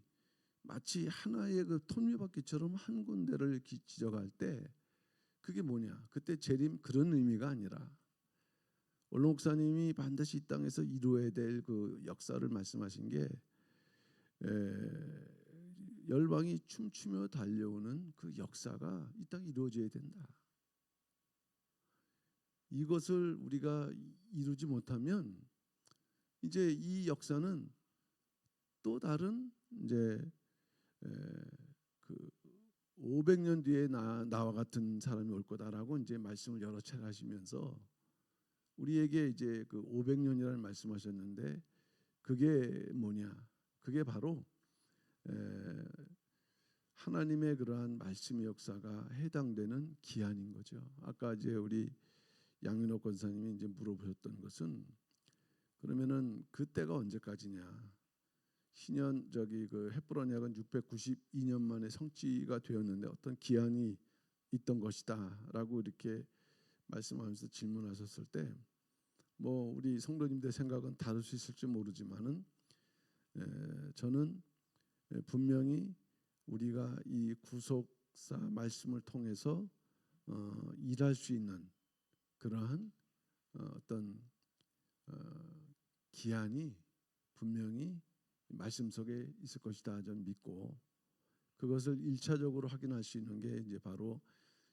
마치 하나의 그 톱니바퀴처럼 한 군데를 지적할 때 그게 뭐냐? 그때 재림 그런 의미가 아니라 원로 목사님이 반드시 이 땅에서 이루어야 될 그 역사를 말씀하신 게 열방이 춤추며 달려오는 그 역사가 이 땅에 이루어져야 된다. 이것을 우리가 이루지 못하면 이제 이 역사는 또 다른 이제 그 500년 뒤에 나와 같은 사람이 올 거다라고 이제 말씀을 여러 차례 하시면서 우리에게 이제 그 500년이라는 말씀하셨는데 그게 뭐냐? 그게 바로 하나님의 그러한 말씀의 역사가 해당되는 기한인 거죠. 아까 이제 우리 양윤호 권사님이 이제 물어보셨던 것은 그러면은 그때가 언제까지냐? 신현 저기 그 헷불 언약은 692년 만에 성취가 되었는데 어떤 기한이 있던 것이다라고 이렇게 말씀하면서 질문하셨을 때, 뭐 우리 성도님들 생각은 다를 수 있을지 모르지만은 저는 분명히 우리가 이 구속사 말씀을 통해서 일할 수 있는 그러한 어떤 기한이 분명히 말씀 속에 있을 것이다 저는 믿고, 그것을 1차적으로 확인할 수 있는 게 이제 바로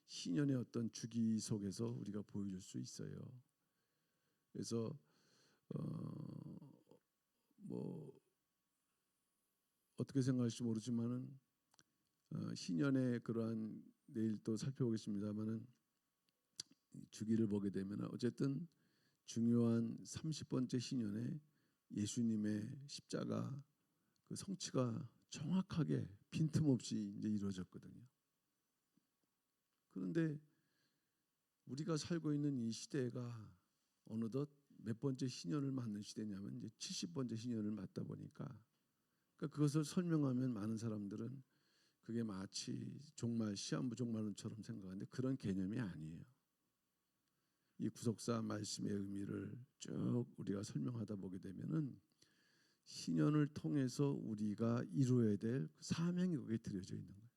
신년의 어떤 주기 속에서 우리가 보여줄 수 있어요. 그래서 뭐 어떻게 생각할지 모르지만은 신년의 그러한 내일 또 살펴보겠습니다만은 주기를 보게 되면 어쨌든 중요한 30번째 신년에 예수님의 십자가 그 성취가 정확하게 빈틈없이 이제 이루어졌거든요. 그런데 우리가 살고 있는 이 시대가 어느덧 몇 번째 신년을 맞는 시대냐면 이제 70번째 신년을 맞다 보니까, 그러니까 그것을 설명하면 많은 사람들은 그게 마치 종말 시한부 종말론처럼 생각하는데 그런 개념이 아니에요. 이 구속사 말씀의 의미를 쭉 우리가 설명하다 보게 되면은 신년을 통해서 우리가 이루어야 될 사명이 거기에 들여져 있는 거예요.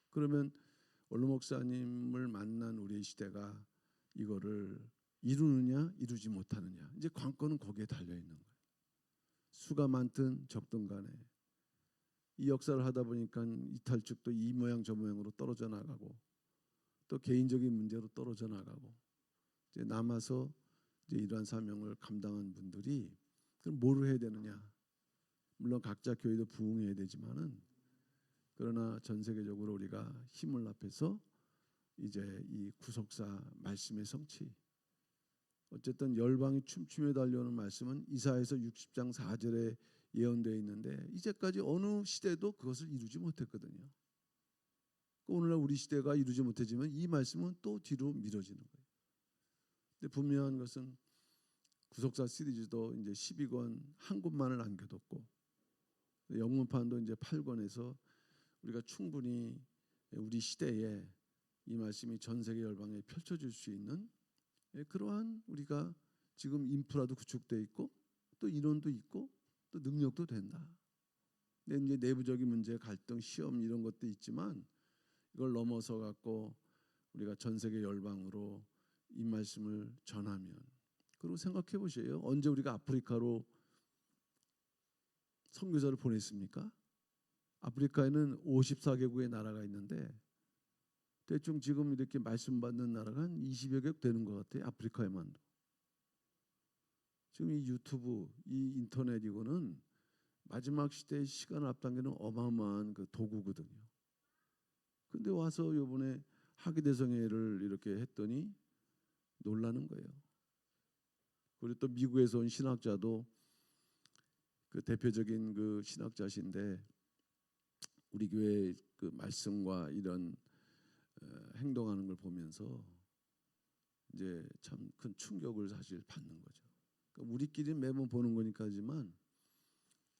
그러면 원로 목사님을 만난 우리의 시대가 이거를 이루느냐 이루지 못하느냐, 이제 관건은 거기에 달려 있는 거예요. 수가 많든 적든 간에 이 역사를 하다 보니까 이탈축도 이 모양 저 모양으로 떨어져 나가고 또 개인적인 문제로 떨어져 나가고 이제 남아서 이제 이러한 사명을 감당한 분들이 그럼 뭐를 해야 되느냐? 물론 각자 교회도 부흥해야 되지만은 그러나 전 세계적으로 우리가 힘을 합해서 이제 이 구속사 말씀의 성취, 어쨌든 열방이 춤추며 달려오는 말씀은 이사야서 60장 4절에 예언되어 있는데 이제까지 어느 시대도 그것을 이루지 못했거든요. 오늘날 우리 시대가 이루지 못했지만 이 말씀은 또 뒤로 미뤄지는 거예요. 근데 분명한 것은 구속사 시리즈도 이제 12권 한 권만을 남겨뒀고 영문판도 이제 8권에서 우리가 충분히 우리 시대에 이 말씀이 전 세계 열방에 펼쳐질 수 있는 그러한 우리가 지금 인프라도 구축되어 있고 또 인원도 있고 또 능력도 된다. 근데 이제 내부적인 문제, 갈등, 시험 이런 것도 있지만 이걸 넘어서 갖고 우리가 전 세계 열방으로 이 말씀을 전하면, 그리고 생각해 보세요. 언제 우리가 아프리카로 선교사를 보냈습니까? 아프리카에는 54개국의 나라가 있는데 대충 지금 이렇게 말씀 받는 나라가 한 20여 개 되는 것 같아요. 아프리카에만도. 지금 이 유튜브, 이 인터넷 이거는 마지막 시대의 시간을 앞당기는 어마어마한 그 도구거든요. 근데 와서 이번에 하기대성회를 이렇게 했더니 놀라는 거예요. 그리고 또 미국에서 온 신학자도 그 대표적인 그 신학자신데 우리 교회 그 말씀과 이런 행동하는 걸 보면서 이제 참 큰 충격을 사실 받는 거죠. 그러니까 우리끼리 매번 보는 거니까지만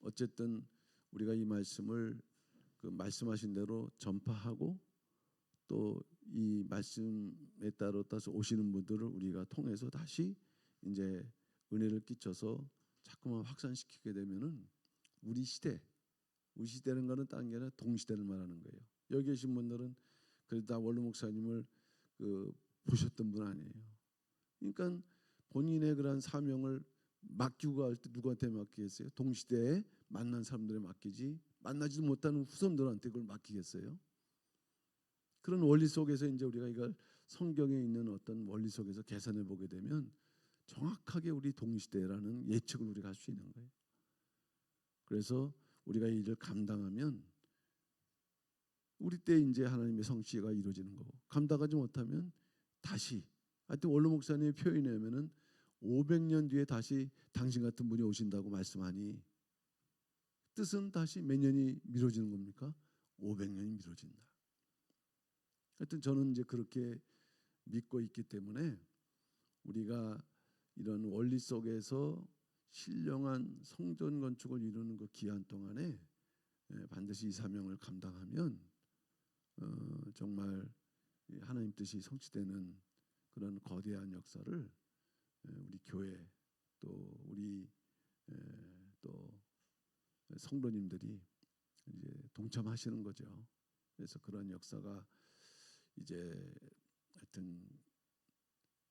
어쨌든 우리가 이 말씀을 그 말씀하신 대로 전파하고 또 이 말씀에 따라서 오시는 분들을 우리가 통해서 다시 이제 은혜를 끼쳐서 자꾸만 확산시키게 되면은 우리 시대는 거는 딴 게 아니라 동시대를 말하는 거예요. 여기 계신 분들은 그래도 다 원로 목사님을 그 보셨던 분 아니에요. 그러니까 본인의 그런 사명을 맡기고 갈 때 누구한테 맡기겠어요? 동시대에 만난 사람들에 맡기지 만나지도 못하는 후손들한테 그걸 맡기겠어요? 그런 원리 속에서 이제 우리가 이걸 성경에 있는 어떤 원리 속에서 계산해 보게 되면 정확하게 우리 동시대라는 예측을 우리가 할 수 있는 거예요. 그래서 우리가 이 일을 감당하면 우리 때 이제 하나님의 성취가 이루어지는 거고 감당하지 못하면 다시 하여튼 원로 목사님의 표현에 하면은 500년 뒤에 다시 당신 같은 분이 오신다고 말씀하니 뜻은 다시 몇 년이 미뤄지는 겁니까? 500년이 미뤄진다. 하여튼 저는 이제 그렇게 믿고 있기 때문에 우리가 이런 원리 속에서 신령한 성전 건축을 이루는 그 기한 동안에 반드시 이 사명을 감당하면 정말 하나님 뜻이 성취되는 그런 거대한 역사를 우리 교회 또 우리 또 성도님들이 이제 동참하시는 거죠. 그래서 그런 역사가 이제 하여튼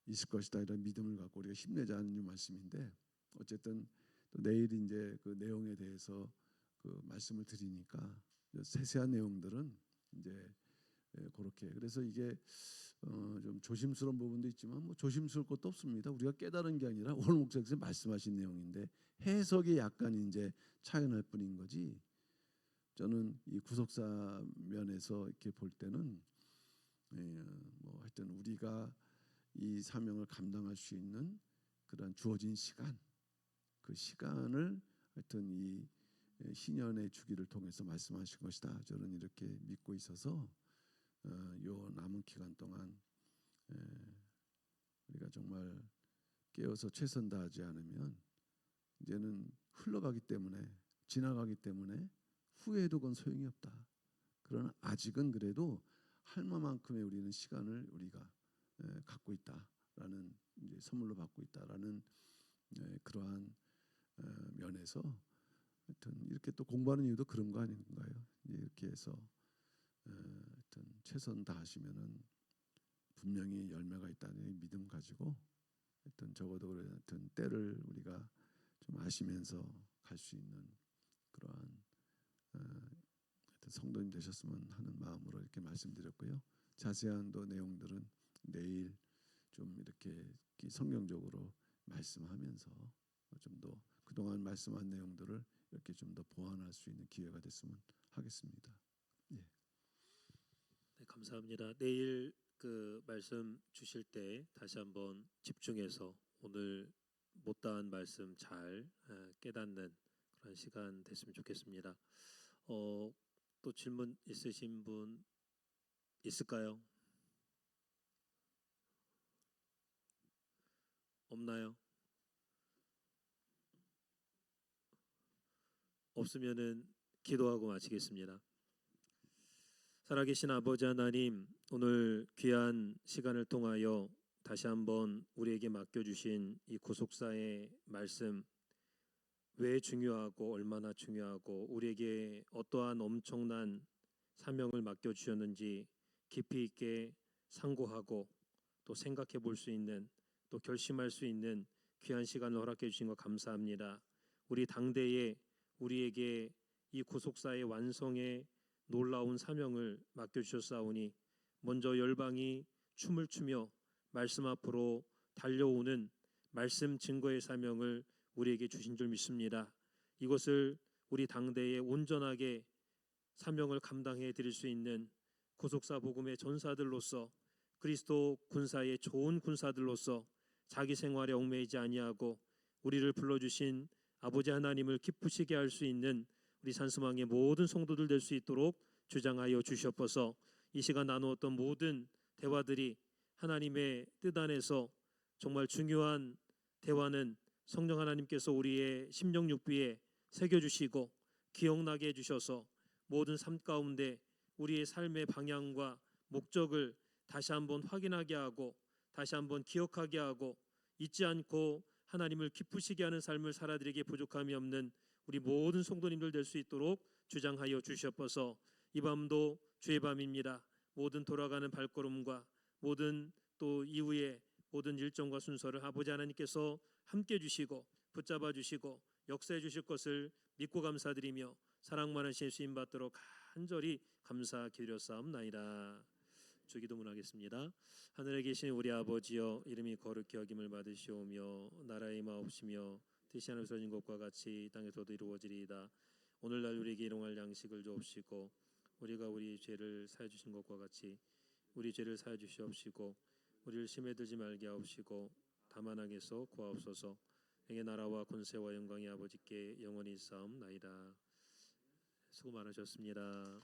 있을 것이다 이런 믿음을 갖고 우리가 힘내자는 말씀인데 어쨌든 또 내일 이제 그 내용에 대해서 그 말씀을 드리니까 세세한 내용들은 이제 그렇게 그래서 이게 좀 조심스러운 부분도 있지만 뭐 조심스러울 것도 없습니다. 우리가 깨달은 게 아니라 오늘 목사님께서 말씀하신 내용인데 해석이 약간 이제 차이 날 뿐인 거지. 저는 이 구속사 면에서 이렇게 볼 때는 뭐 하여튼 우리가 이 사명을 감당할 수 있는 그런 주어진 시간, 그 시간을 하여튼 이 신년의 주기를 통해서 말씀하신 것이다. 저는 이렇게 믿고 있어서 요 남은 기간 동안 우리가 정말 깨어서 최선 다하지 않으면 이제는 흘러가기 때문에 지나가기 때문에 후회해도 그건 소용이 없다. 그러나 아직은 그래도 할 만큼의 우리는 시간을 우리가 갖고 있다라는 이제 선물로 받고 있다라는 그러한 면에서 하여튼 이렇게 또 공부하는 이유도 그런 거 아닌가요? 이렇게 해서 하여튼 최선 다하시면은 분명히 열매가 있다는 믿음 가지고 하여튼 적어도 그래 하여튼 때를 우리가 좀 아시면서 갈 수 있는 그러한 하여튼 성도님 되셨으면 하는 마음으로 이렇게 말씀드렸고요. 자세한 또 내용들은 내일 좀 이렇게 성경적으로 말씀하면서 좀 더 그동안 말씀한 내용들을 이렇게 좀 더 보완할 수 있는 기회가 됐으면 하겠습니다. 예. 네, 감사합니다. 내일 그 말씀 주실 때 다시 한번 집중해서 오늘 못다한 말씀 잘 깨닫는 그런 시간 됐으면 좋겠습니다. 또 질문 있으신 분 있을까요? 없나요? 없으면은 기도하고 마치겠습니다. 살아계신 아버지 하나님, 오늘 귀한 시간을 통하여 다시 한번 우리에게 맡겨주신 이 구속사의 말씀 왜 중요하고 얼마나 중요하고 우리에게 어떠한 엄청난 사명을 맡겨주셨는지 깊이 있게 상고하고 또 생각해 볼 수 있는 또 결심할 수 있는 귀한 시간을 허락해 주신 것 감사합니다. 우리 당대에 우리에게 이 구속사의 완성에 놀라운 사명을 맡겨주셨사오니 먼저 열방이 춤을 추며 말씀 앞으로 달려오는 말씀 증거의 사명을 우리에게 주신 줄 믿습니다. 이것을 우리 당대에 온전하게 사명을 감당해 드릴 수 있는 구속사 복음의 전사들로서 그리스도 군사의 좋은 군사들로서 자기 생활에 얽매이지 아니하고 우리를 불러주신 아버지 하나님을 기쁘시게 할 수 있는 우리 산스망의 모든 성도들 될 수 있도록 주장하여 주시옵소서. 이 시간 나누었던 모든 대화들이 하나님의 뜻 안에서 정말 중요한 대화는 성령 하나님께서 우리의 심령 육비에 새겨주시고 기억나게 해주셔서 모든 삶 가운데 우리의 삶의 방향과 목적을 다시 한번 확인하게 하고 다시 한번 기억하게 하고 잊지 않고 하나님을 기쁘시게 하는 삶을 살아드리기에 부족함이 없는 우리 모든 성도님들 될 수 있도록 주장하여 주시옵소서. 이 밤도 주의 밤입니다. 모든 돌아가는 발걸음과 모든 또 이후의 모든 일정과 순서를 아버지 하나님께서 함께 주시고 붙잡아 주시고 역사해 주실 것을 믿고 감사드리며 사랑 많으신 예수님 받도록 간절히 감사 기울였사옵나이다. 주기도문하겠습니다. 하늘에 계신 우리 아버지여, 이름이 거룩히 여김을 받으시오며 나라의 마옵시며 뜻이 하늘에서 이루어진 것과 같이 땅에서도 이루어지리이다. 오늘날 우리에게 일용할 양식을 주옵시고 우리가 우리 죄를 사해 주신 것과 같이 우리 죄를 사해 주시옵시고 우리를 심에 들지 말게 하옵시고 다만 악에서 구하옵소서. 행의 나라와 권세와 영광이 아버지께 영원히 있사옵나이다. 수고 많으셨습니다.